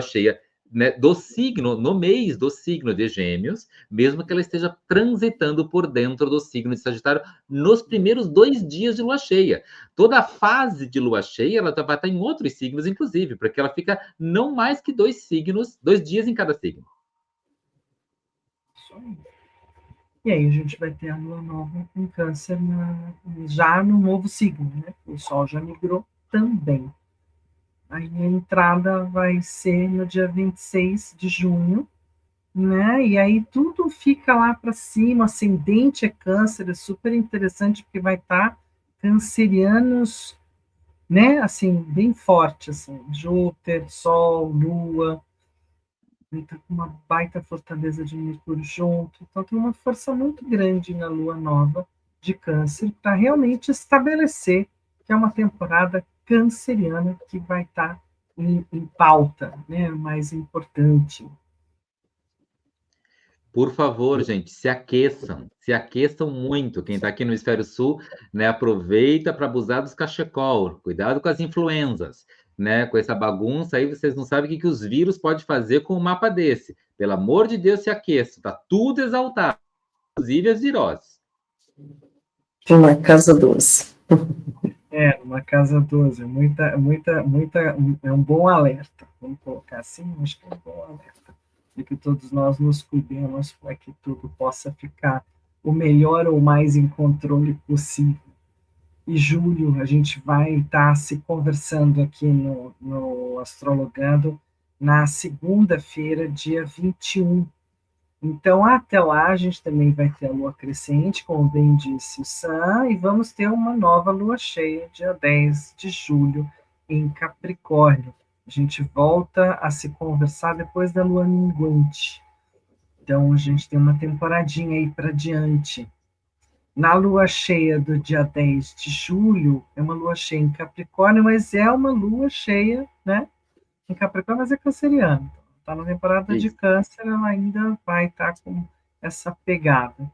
cheia, né, do signo, no mês do signo de Gêmeos, mesmo que ela esteja transitando por dentro do signo de Sagitário nos primeiros 2 dias de lua cheia. Toda a fase de lua cheia, ela vai estar em outros signos, inclusive, porque ela fica não mais que 2 signos, 2 dias em cada signo. E aí a gente vai ter a lua nova em Câncer já no novo signo, né? O Sol já migrou também. Aí a entrada vai ser no dia 26 de junho, né? E aí tudo fica lá para cima, ascendente é Câncer, é super interessante porque vai estar cancerianos, né? Assim, bem forte, assim, Júpiter, Sol, Lua, está com uma baita fortaleza de Mercúrio junto, então tem uma força muito grande na Lua Nova de Câncer para realmente estabelecer que é uma temporada canceriana que vai estar em pauta, né? Mais importante. Por favor, gente, se aqueçam muito. Quem está aqui no Hemisfério Sul, né, aproveita para abusar dos cachecol, cuidado com as influenzas, né, com essa bagunça aí, vocês não sabem o que os vírus podem fazer com um mapa desse. Pelo amor de Deus, se aqueçam, tá tudo exaltado, inclusive as viroses. Uma casa 12. Uma casa 12, é um bom alerta, vamos colocar assim, acho que é um bom alerta, de que todos nós nos cuidemos para que tudo possa ficar o melhor ou mais em controle possível. E julho a gente vai estar se conversando aqui no Astrologando na segunda-feira, dia 21. Então, até lá, a gente também vai ter a lua crescente, como bem disse o Sam, e vamos ter uma nova lua cheia, dia 10 de julho, em Capricórnio. A gente volta a se conversar depois da lua minguante. Então, a gente tem uma temporadinha aí para diante. Na lua cheia do dia 10 de julho, é uma lua cheia em Capricórnio, mas é uma lua cheia, né? Em Capricórnio, mas é canceriano. Está na temporada de Isso. Câncer, ela ainda vai estar com essa pegada.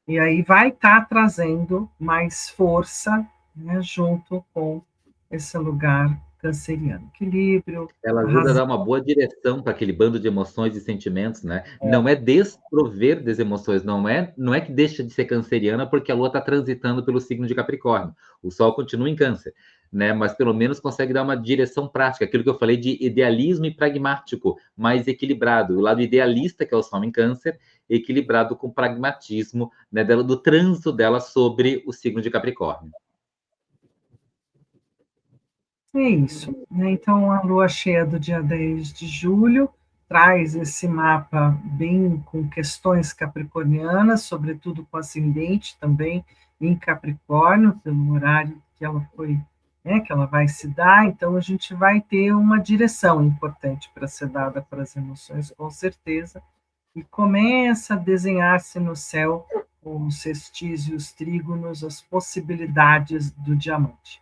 E aí vai estar trazendo mais força, né, junto com esse lugar canceriano. Equilíbrio, Ela a ajuda a razão. dar uma boa direção para aquele bando de emoções e sentimentos, né? Não é desprover das emoções, não é que deixa de ser canceriana porque a Lua está transitando pelo signo de Capricórnio. O Sol continua em Câncer, né? Mas pelo menos consegue dar uma direção prática, aquilo que eu falei de idealismo e pragmático, mais equilibrado. O lado idealista, que é o Sol em Câncer, equilibrado com o pragmatismo, né, do trânsito dela sobre o signo de Capricórnio. É isso, né? Então, a lua cheia do dia 10 de julho traz esse mapa bem com questões capricornianas, sobretudo com ascendente também em Capricórnio, pelo horário que ela foi, né, que ela vai se dar. Então, a gente vai ter uma direção importante para ser dada para as emoções, com certeza, e começa a desenhar-se no céu, com os sextis e os trígonos, as possibilidades do diamante.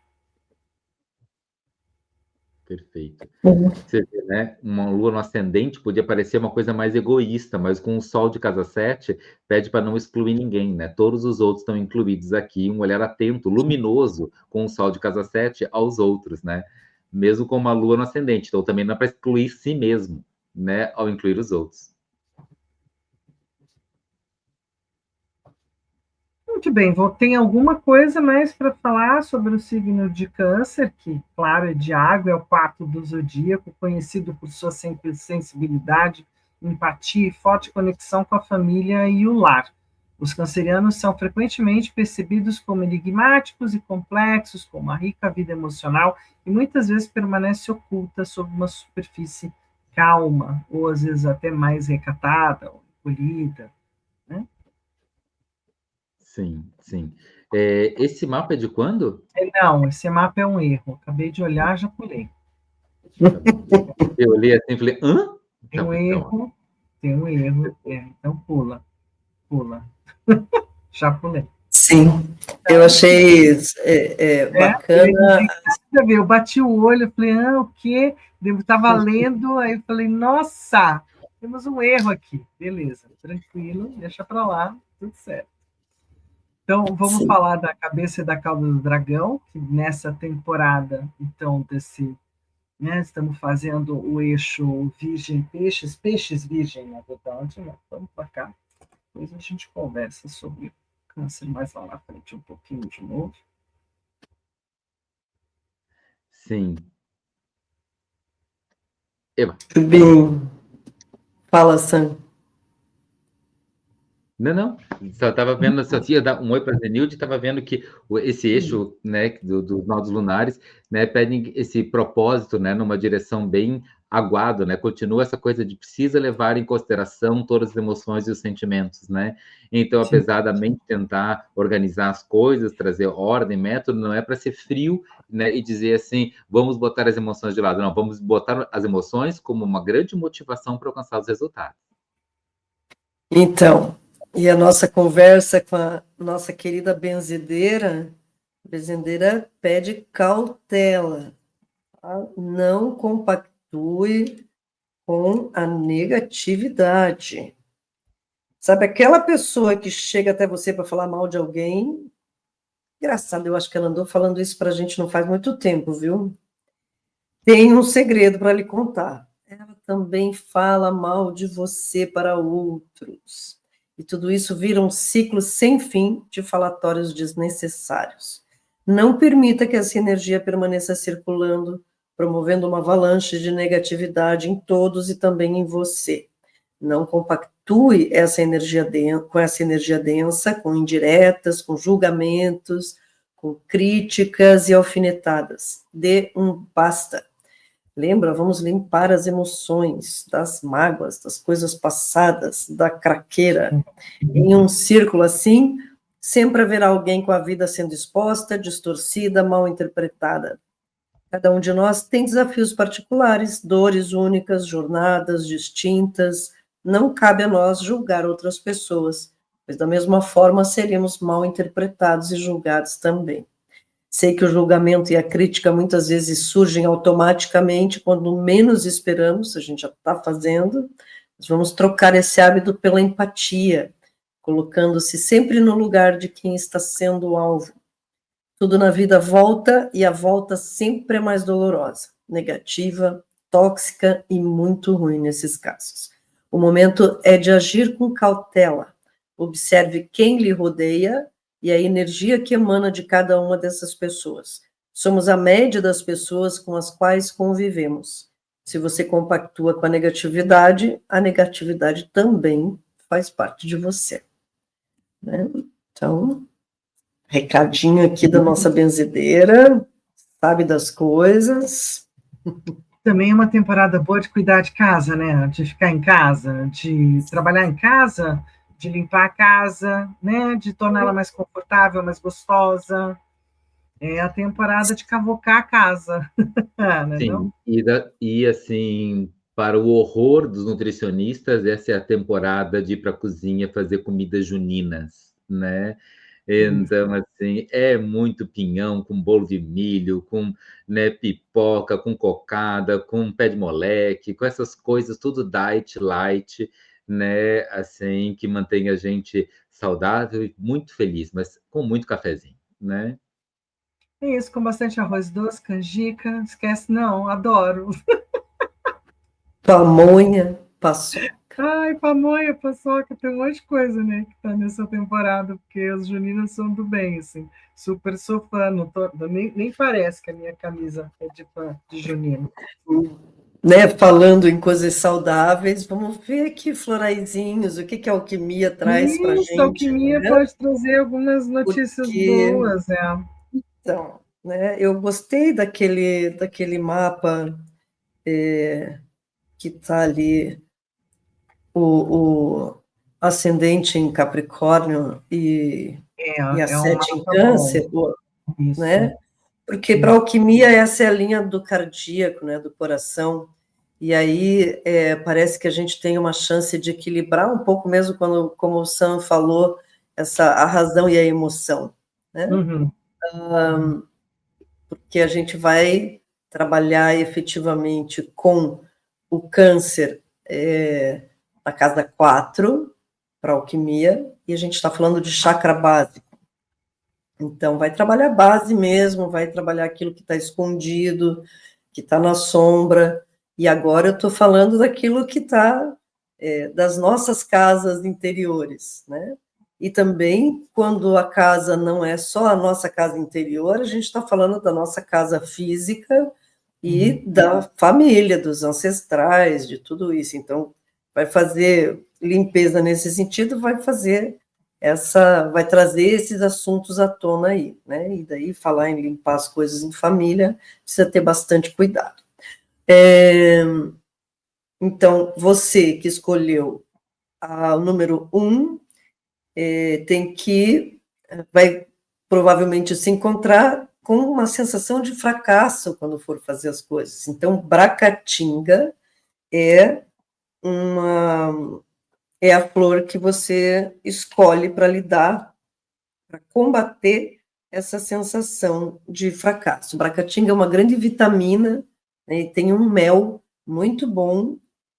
Perfeito. Você vê, né? Uma lua no ascendente podia parecer uma coisa mais egoísta, mas com o sol de casa 7 pede para não excluir ninguém, né? Todos os outros estão incluídos aqui, um olhar atento, luminoso, com o sol de casa 7 aos outros, né? Mesmo com uma lua no ascendente. Então também não é para excluir si mesmo, né? Ao incluir os outros. Muito bem, tem alguma coisa mais para falar sobre o signo de Câncer, que, claro, é de água, é o quarto do zodíaco, conhecido por sua sensibilidade, empatia e forte conexão com a família e o lar. Os cancerianos são frequentemente percebidos como enigmáticos e complexos, com uma rica vida emocional, e muitas vezes permanece oculta sob uma superfície calma, ou às vezes até mais recatada, ou polida, né? Sim, sim. Esse mapa é de quando? Não, esse mapa é um erro. Acabei de olhar, já pulei. Tá bom. Eu olhei assim e falei, hã? Tem Tá um bom, então. erro, tem um erro. Então pula, pula. Já pulei. Sim, eu achei bacana. Eu bati o olho, falei, o quê? Eu estava lendo, aí eu falei, nossa, temos um erro aqui. Beleza, tranquilo, deixa para lá, tudo certo. Então, vamos Sim. falar da cabeça e da cauda do dragão, que nessa temporada, então, né, estamos fazendo o eixo Virgem-Peixes, Peixes-Virgem, na verdade, né? Vamos para cá. Depois a gente conversa sobre Câncer mais lá na frente um pouquinho de novo. Sim. Eva. Bem, fala, Sam. Não. Só estava vendo, só ia dar um oi para a Zenilde, estava vendo que esse eixo, né, dos nodos lunares, né, pedem esse propósito, né, numa direção bem aguado, né, continua essa coisa de precisa levar em consideração todas as emoções e os sentimentos, né, então, apesar da mente tentar organizar as coisas, trazer ordem, método, não é para ser frio, né, e dizer assim, vamos botar as emoções de lado, não, vamos botar as emoções como uma grande motivação para alcançar os resultados. Então, e a nossa conversa com a nossa querida benzedeira pede cautela, tá? Não compactue com a negatividade. Sabe, aquela pessoa que chega até você para falar mal de alguém, engraçado, eu acho que ela andou falando isso para a gente não faz muito tempo, viu? Tem um segredo para lhe contar. Ela também fala mal de você para outros. E tudo isso vira um ciclo sem fim de falatórios desnecessários. Não permita que essa energia permaneça circulando, promovendo uma avalanche de negatividade em todos e também em você. Não compactue com essa energia densa, com indiretas, com julgamentos, com críticas e alfinetadas. Dê um basta. Lembra, vamos limpar as emoções das mágoas, das coisas passadas, da craqueira. Em um círculo assim, sempre haverá alguém com a vida sendo exposta, distorcida, mal interpretada. Cada um de nós tem desafios particulares, dores únicas, jornadas distintas. Não cabe a nós julgar outras pessoas, pois da mesma forma seríamos mal interpretados e julgados também. Sei que o julgamento e a crítica muitas vezes surgem automaticamente quando menos esperamos, a gente já está fazendo, mas vamos trocar esse hábito pela empatia, colocando-se sempre no lugar de quem está sendo o alvo. Tudo na vida volta e a volta sempre é mais dolorosa, negativa, tóxica e muito ruim nesses casos. O momento é de agir com cautela. Observe quem lhe rodeia e a energia que emana de cada uma dessas pessoas. Somos a média das pessoas com as quais convivemos. Se você compactua com a negatividade também faz parte de você, né? Então, recadinho aqui da nossa benzedeira, sabe das coisas. Também é uma temporada boa de cuidar de casa, né? De ficar em casa, de trabalhar em casa, de limpar a casa, né? De torná-la mais confortável, mais gostosa. É a temporada de cavocar a casa, né, não? Sim, e assim, para o horror dos nutricionistas, essa é a temporada de ir para a cozinha fazer comidas juninas, né? Então, assim, é muito pinhão com bolo de milho, com, né, pipoca, com cocada, com pé de moleque, com essas coisas, tudo diet, light, né? Assim, que mantém a gente saudável e muito feliz, mas com muito cafezinho, né? É isso, com bastante arroz doce, canjica, esquece não, adoro. Pamonha, paçoca. Ai, pamonha, paçoca, tem um monte de coisa, né, que tá nessa temporada, porque as juninas são do bem, assim, super sou fã, nem parece que a minha camisa é de fã de junino. Né, falando em coisas saudáveis, vamos ver aqui, floraizinhos, o que que a alquimia traz para a Isso, a gente, alquimia né? pode trazer algumas notícias Porque, boas, é. então, né, eu gostei daquele mapa que está ali, o ascendente em Capricórnio e a É um sete em mapa bom, Câncer, isso, né? Porque para a isso. alquimia essa é a linha do cardíaco, né, do coração. E aí parece que a gente tem uma chance de equilibrar um pouco mesmo quando, como o Sam falou, a razão e a emoção, né? Uhum. Porque a gente vai trabalhar efetivamente com o câncer na casa 4 para alquimia, e a gente está falando de chakra básico. Então, vai trabalhar base mesmo, vai trabalhar aquilo que está escondido, que está na sombra. E agora eu estou falando daquilo que está das nossas casas interiores, né? E também, quando a casa não é só a nossa casa interior, a gente está falando da nossa casa física e da família, dos ancestrais, de tudo isso. Então, vai fazer limpeza nesse sentido, vai trazer esses assuntos à tona aí, né? E daí falar em limpar as coisas em família, precisa ter bastante cuidado. Então, você que escolheu o número 1, vai provavelmente se encontrar com uma sensação de fracasso quando for fazer as coisas. Então, Bracatinga é a flor que você escolhe para lidar, para combater essa sensação de fracasso. Bracatinga é uma grande vitamina, né, e tem um mel muito bom,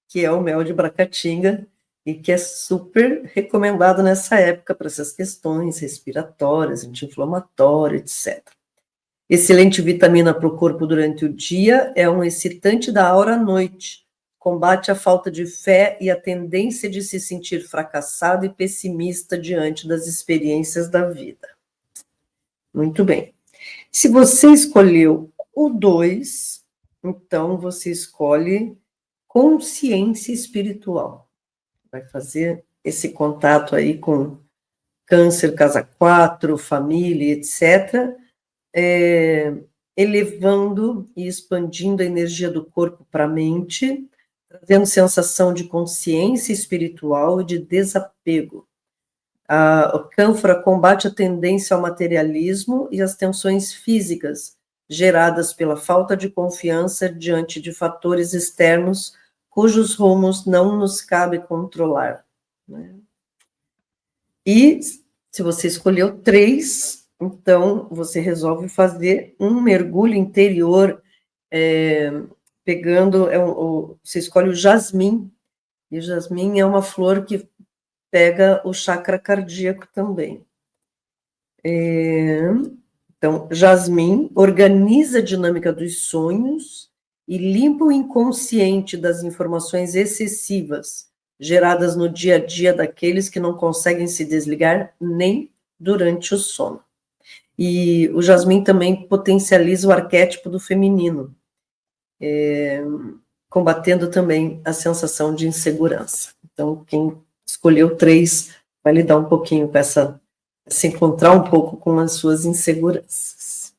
que é o mel de Bracatinga, e que é super recomendado nessa época para essas questões respiratórias, anti-inflamatórias, etc. Excelente vitamina para o corpo durante o dia, é um excitante da aura à noite, combate a falta de fé e a tendência de se sentir fracassado e pessimista diante das experiências da vida. Muito bem. Se você escolheu o 2, então você escolhe consciência espiritual. Vai fazer esse contato aí com câncer, casa 4, família, etc., elevando e expandindo a energia do corpo para a mente, trazendo sensação de consciência espiritual e de desapego. O cânfora combate a tendência ao materialismo e as tensões físicas geradas pela falta de confiança diante de fatores externos cujos rumos não nos cabe controlar, né? E se você escolheu 3, então você resolve fazer um mergulho interior, pegando, você escolhe o jasmim, e o jasmim é uma flor que pega o chakra cardíaco também. Então, jasmim organiza a dinâmica dos sonhos e limpa o inconsciente das informações excessivas geradas no dia a dia daqueles que não conseguem se desligar nem durante o sono. E o jasmim também potencializa o arquétipo do feminino, combatendo também a sensação de insegurança. Então, quem escolheu 3, vai lidar um pouquinho com se encontrar um pouco com as suas inseguranças.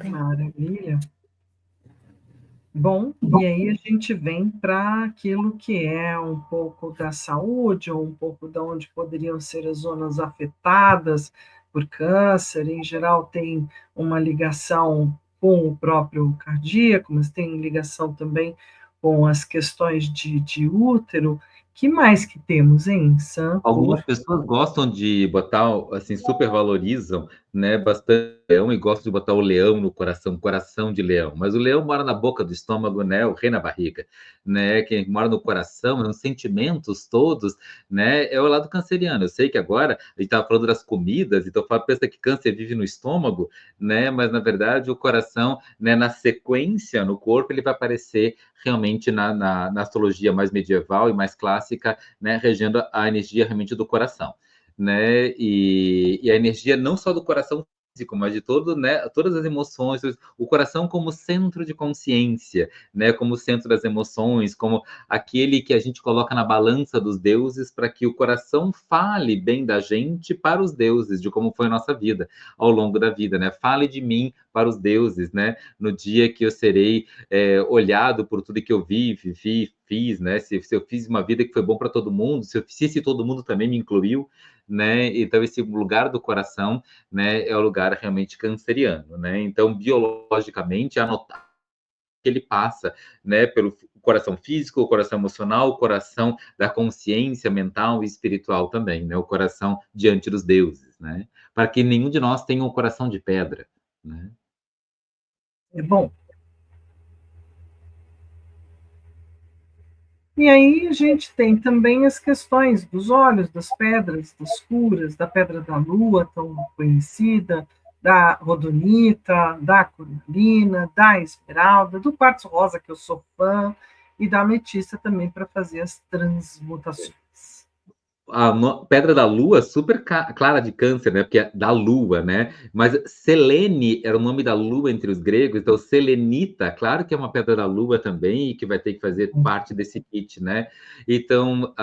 Maravilha. Bom, e aí a gente vem para aquilo que é um pouco da saúde, ou um pouco de onde poderiam ser as zonas afetadas por câncer. Em geral, tem uma ligação com o próprio cardíaco, mas tem ligação também com as questões de útero. Que mais que temos, hein, Sam? Algumas pessoas gostam de botar, assim, supervalorizam, né, bastante leão e gostam de botar o leão no coração, coração de leão. Mas o leão mora na boca do estômago, né, o rei na barriga, né? Quem mora no coração, nos sentimentos todos, né, é o lado canceriano. Eu sei que agora a gente estava falando das comidas, então pensa que câncer vive no estômago, né? Mas na verdade o coração, né, na sequência no corpo, ele vai aparecer realmente na astrologia mais medieval e mais clássica, né, regendo a energia realmente do coração, né, e a energia não só do coração físico, mas de todo, né, todas as emoções, o coração como centro de consciência, né, como centro das emoções, como aquele que a gente coloca na balança dos deuses para que o coração fale bem da gente para os deuses, de como foi a nossa vida ao longo da vida, né, fale de mim para os deuses, né, no dia que eu serei olhado por tudo que eu fiz, né? Se eu fiz uma vida que foi bom para todo mundo, se todo mundo também me incluiu, né? Então esse lugar do coração, né, é o lugar realmente canceriano, né? Então biologicamente anotar que ele passa, né, pelo coração físico, o coração emocional, o coração da consciência mental e espiritual também, né? O coração diante dos deuses, né? Para que nenhum de nós tenha um coração de pedra, né? É bom. E aí a gente tem também as questões dos olhos, das pedras, das curas, da pedra da lua, tão conhecida, da rodonita, da cornalina, da esmeralda, do quartzo rosa, que eu sou fã, e da ametista também para fazer as transmutações. A pedra da lua, super clara de câncer, né? Porque é da lua, né? Mas Selene era o nome da lua entre os gregos, então selenita, claro que é uma pedra da lua também e que vai ter que fazer parte desse kit, né? Então,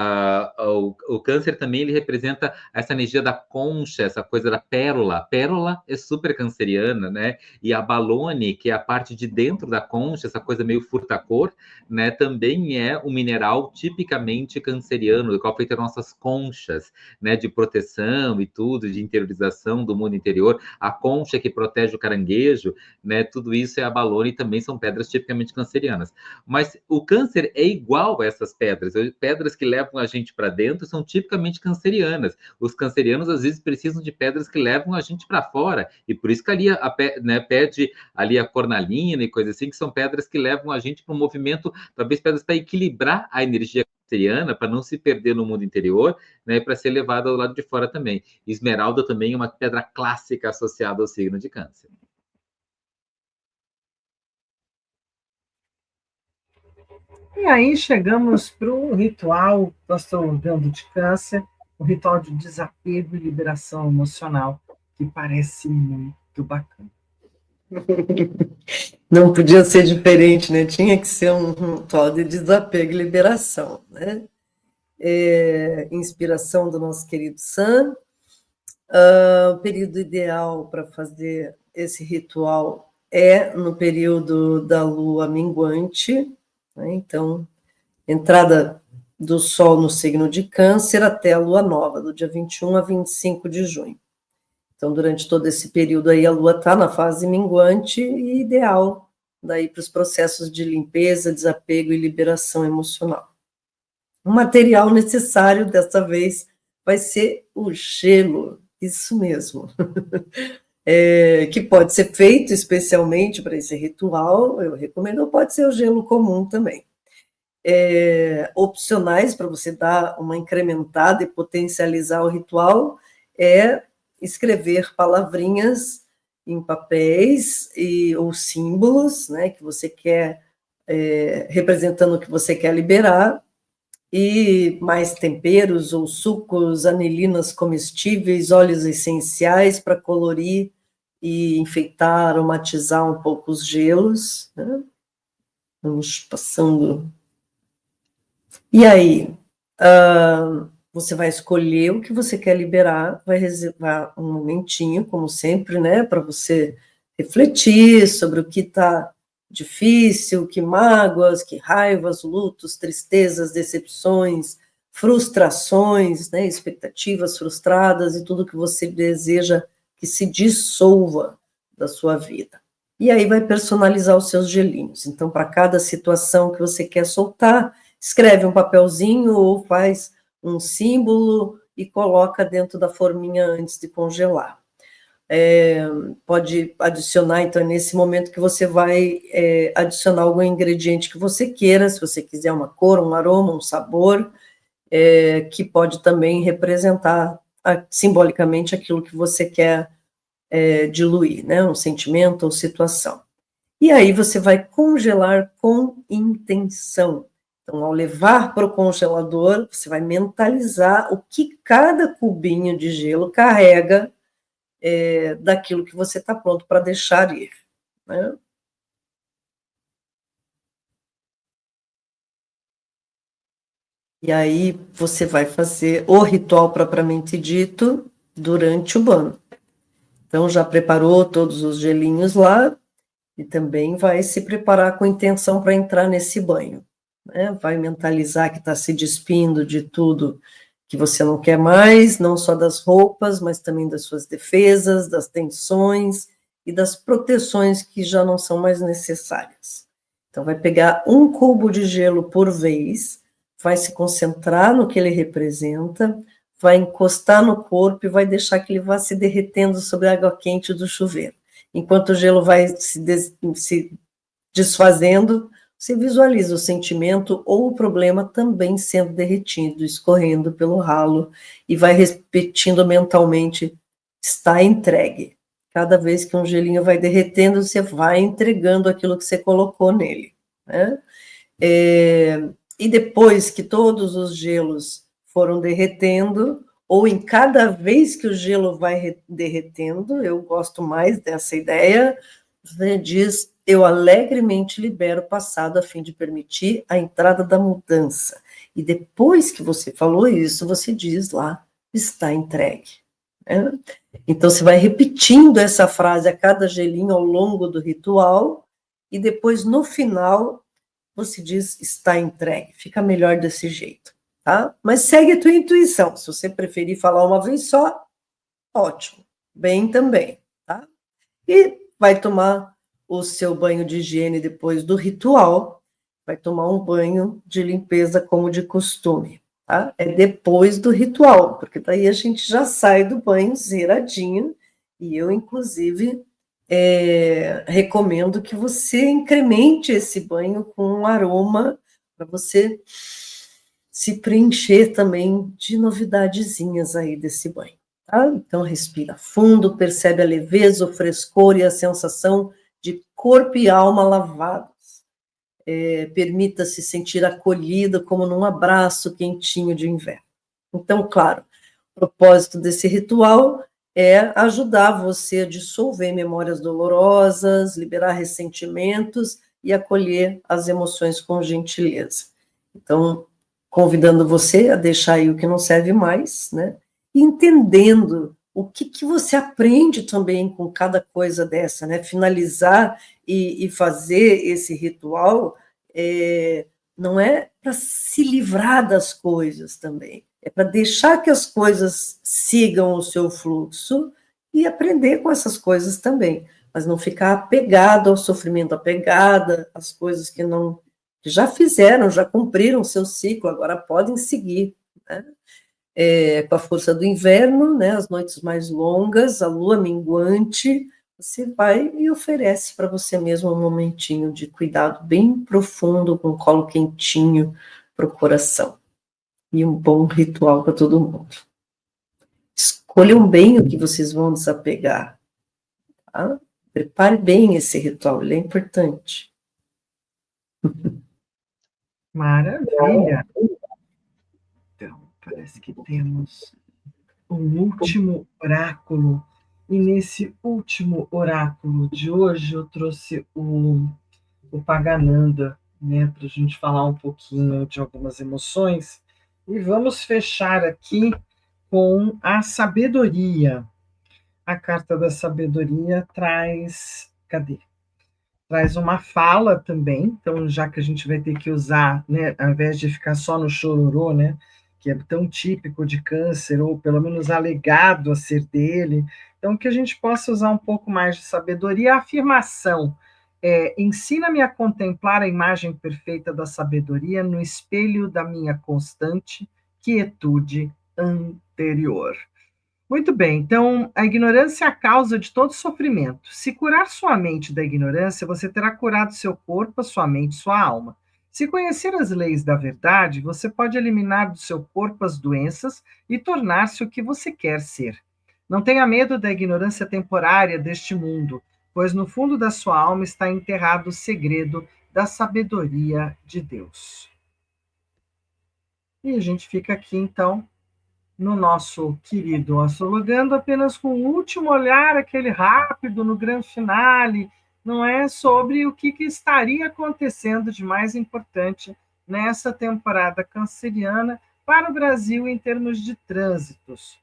o câncer também ele representa essa energia da concha, essa coisa da pérola. A pérola é super canceriana, né? E a balone, que é a parte de dentro da concha, essa coisa meio furta-cor, né? Também é um mineral tipicamente canceriano, do qual feita nossas conchas, né, de proteção e tudo, de interiorização do mundo interior, a concha que protege o caranguejo, né, tudo isso é a balone e também são pedras tipicamente cancerianas. Mas o câncer é igual a essas pedras que levam a gente para dentro são tipicamente cancerianas. Os cancerianos às vezes precisam de pedras que levam a gente para fora, e por isso que ali né, pede ali a cornalina e coisas assim, que são pedras que levam a gente para um movimento, talvez pedras para equilibrar a energia canceriana, para não se perder no mundo interior, né, para ser levada ao lado de fora também. Esmeralda também é uma pedra clássica associada ao signo de câncer. E aí chegamos para o ritual do astrologando de câncer, o ritual de desapego e liberação emocional, que parece muito bacana. Não podia ser diferente, né? Tinha que ser um ritual de desapego e liberação, né? Inspiração do nosso querido Sam. O período ideal para fazer esse ritual é no período da lua minguante, né? Então, entrada do Sol no signo de Câncer até a lua nova, do dia 21 a 25 de junho. Então, durante todo esse período aí, a lua está na fase minguante e ideal daí para os processos de limpeza, desapego e liberação emocional. O material necessário dessa vez vai ser o gelo, isso mesmo. Que pode ser feito especialmente para esse ritual, eu recomendo, pode ser o gelo comum também. Opcionais para você dar uma incrementada e potencializar o ritual é escrever palavrinhas em papéis ou símbolos, né, que você quer, representando o que você quer liberar, e mais temperos ou sucos, anilinas comestíveis, óleos essenciais para colorir e enfeitar, aromatizar um pouco os gelos, né? Vamos passando E aí, você vai escolher o que você quer liberar, vai reservar um momentinho, como sempre, né, para você refletir sobre o que está difícil, que mágoas, que raivas, lutos, tristezas, decepções, frustrações, né, expectativas frustradas e tudo que você deseja que se dissolva da sua vida. E aí vai personalizar os seus gelinhos. Então, para cada situação que você quer soltar, escreve um papelzinho ou faz um símbolo e coloca dentro da forminha antes de congelar. Pode adicionar, então, nesse momento que você vai adicionar algum ingrediente que você queira, se você quiser uma cor, um aroma, um sabor, que pode também representar simbolicamente aquilo que você quer diluir, né? Um sentimento ou situação. E aí você vai congelar com intenção. Então, ao levar para o congelador, você vai mentalizar o que cada cubinho de gelo carrega daquilo que você está pronto para deixar ir, né? E aí você vai fazer o ritual propriamente dito durante o banho. Então, já preparou todos os gelinhos lá e também vai se preparar com intenção para entrar nesse banho, né? Vai mentalizar que está se despindo de tudo que você não quer mais, não só das roupas, mas também das suas defesas, das tensões e das proteções que já não são mais necessárias. Então, vai pegar um cubo de gelo por vez, vai se concentrar no que ele representa, vai encostar no corpo e vai deixar que ele vá se derretendo sobre a água quente do chuveiro. Enquanto o gelo vai se desfazendo, você visualiza o sentimento ou o problema também sendo derretido, escorrendo pelo ralo, e vai repetindo mentalmente: está entregue. Cada vez que um gelinho vai derretendo, você vai entregando aquilo que você colocou nele, né? E depois que todos os gelos foram derretendo, ou em cada vez que o gelo vai derretendo, eu gosto mais dessa ideia, você diz: eu alegremente libero o passado a fim de permitir a entrada da mudança. E depois que você falou isso, você diz lá: está entregue. Né? Então, você vai repetindo essa frase a cada gelinho ao longo do ritual, e depois, no final, você diz: está entregue. Fica melhor desse jeito, tá? Mas segue a tua intuição. Se você preferir falar uma vez só, ótimo. Bem também, tá? E vai tomar o seu banho de higiene depois do ritual, vai tomar um banho de limpeza como de costume, tá? É depois do ritual, porque daí a gente já sai do banho zeradinho, e eu, inclusive, recomendo que você incremente esse banho com um aroma para você se preencher também de novidadezinhas aí desse banho. Tá? Então, respira fundo, percebe a leveza, o frescor e a sensação de corpo e alma lavados. Permita-se sentir acolhida como num abraço quentinho de inverno. Então, claro, o propósito desse ritual é ajudar você a dissolver memórias dolorosas, liberar ressentimentos e acolher as emoções com gentileza. Então, convidando você a deixar aí o que não serve mais, né? Entendendo o que você aprende também com cada coisa dessa, né? Finalizar e fazer esse ritual não é para se livrar das coisas também, é para deixar que as coisas sigam o seu fluxo e aprender com essas coisas também, mas não ficar apegado ao sofrimento, apegada às coisas que já fizeram, já cumpriram seu ciclo, agora podem seguir, né? Com a força do inverno, né, as noites mais longas, a lua minguante, você vai e oferece para você mesmo um momentinho de cuidado bem profundo, com o colo quentinho para o coração. E um bom ritual para todo mundo. Escolham bem o que vocês vão desapegar. Tá? Prepare bem esse ritual, ele é importante. Maravilha! Então, parece que temos um último oráculo. E nesse último oráculo de hoje, eu trouxe o Pagananda, né, para a gente falar um pouquinho de algumas emoções. E vamos fechar aqui com a sabedoria. A carta da sabedoria traz. Cadê? Traz uma fala também, então, já que a gente vai ter que usar, né, ao invés de ficar só no chororô, né, que é tão típico de câncer, ou pelo menos alegado a ser dele, então, que a gente possa usar um pouco mais de sabedoria. A afirmação ensina-me a contemplar a imagem perfeita da sabedoria no espelho da minha constante quietude anterior. Muito bem, então a ignorância é a causa de todo sofrimento. Se curar sua mente da ignorância, você terá curado seu corpo, a sua mente, sua alma. Se conhecer as leis da verdade, você pode eliminar do seu corpo as doenças e tornar-se o que você quer ser. Não tenha medo da ignorância temporária deste mundo, pois no fundo da sua alma está enterrado o segredo da sabedoria de Deus. E a gente fica aqui, então, no nosso querido Astrologando, apenas com o último olhar, aquele rápido no grande finale, não é, sobre o que estaria acontecendo de mais importante nessa temporada canceriana para o Brasil em termos de trânsitos.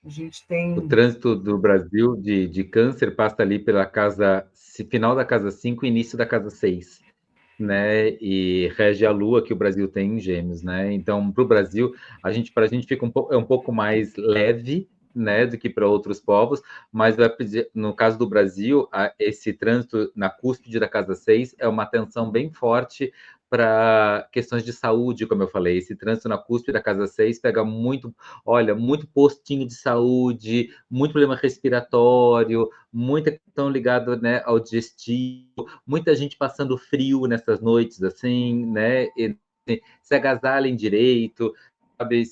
A gente tem... O trânsito do Brasil de câncer passa ali pela casa, final da casa 5 e início da casa 6. Né, e rege a lua que o Brasil tem em Gêmeos, né? Então, para o Brasil, para a gente fica um pouco mais leve, né, do que para outros povos, mas no caso do Brasil, esse trânsito na cúspide da casa 6 é uma tensão bem forte para questões de saúde, como eu falei. Esse trânsito na cúspide da casa 6 pega muito, olha, muito postinho de saúde, muito problema respiratório, muita questão ligada, né, ao digestivo, muita gente passando frio nessas noites, assim, né, e se agasalhem direito, sabe,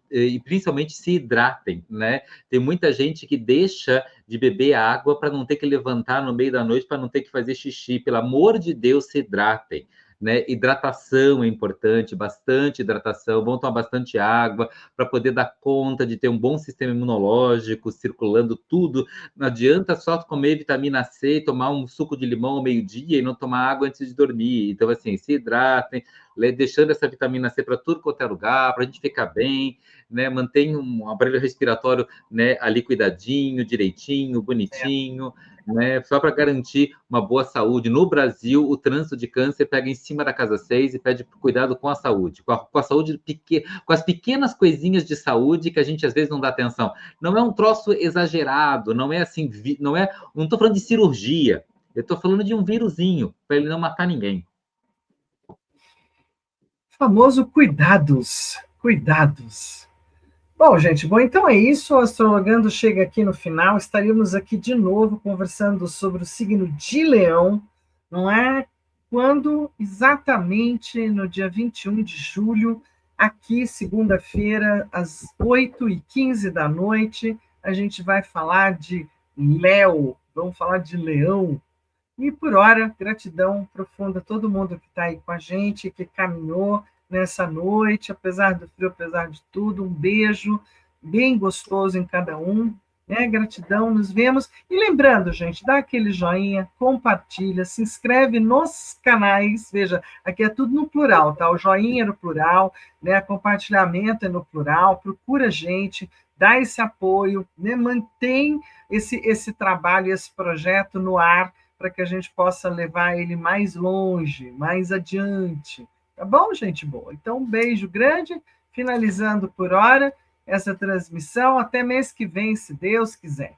e principalmente se hidratem, né? Tem muita gente que deixa de beber água para não ter que levantar no meio da noite, para não ter que fazer xixi. Pelo amor de Deus, se hidratem. Né? Hidratação é importante, bastante hidratação, vão tomar bastante água para poder dar conta de ter um bom sistema imunológico, circulando tudo. Não adianta só comer vitamina C, tomar um suco de limão ao meio-dia e não tomar água antes de dormir. Então, assim, se hidratem, deixando essa vitamina C para tudo quanto é lugar, para a gente ficar bem, né? Mantenha um aparelho respiratório, né, ali cuidadinho, direitinho, bonitinho, né? Só para garantir uma boa saúde. No Brasil, o trânsito de câncer pega em cima da casa 6 e pede cuidado com a saúde, com a saúde, com as pequenas coisinhas de saúde que a gente às vezes não dá atenção. Não é um troço exagerado, não é assim, não estou falando de cirurgia, eu estou falando de um vírusinho, para ele não matar ninguém. Famoso cuidados, cuidados. Bom, gente, então é isso. O Astrologando chega aqui no final. Estaríamos aqui de novo conversando sobre o signo de Leão, não é? Quando exatamente no dia 21 de julho, aqui, segunda-feira, às 8h15 da noite, a gente vai falar de Léo, vamos falar de Leão. E por hora, gratidão profunda a todo mundo que está aí com a gente, que caminhou nessa noite, apesar do frio, apesar de tudo. Um beijo bem gostoso em cada um. Né? Gratidão, nos vemos. E lembrando, gente, dá aquele joinha, compartilha, se inscreve nos canais. Veja, aqui é tudo no plural, tá? O joinha é no plural, né? Compartilhamento é no plural. Procura a gente, dá esse apoio, né? Mantém esse trabalho, esse projeto no ar, para que a gente possa levar ele mais longe, mais adiante. Tá bom, gente boa? Então, um beijo grande, finalizando por hora essa transmissão. Até mês que vem, se Deus quiser.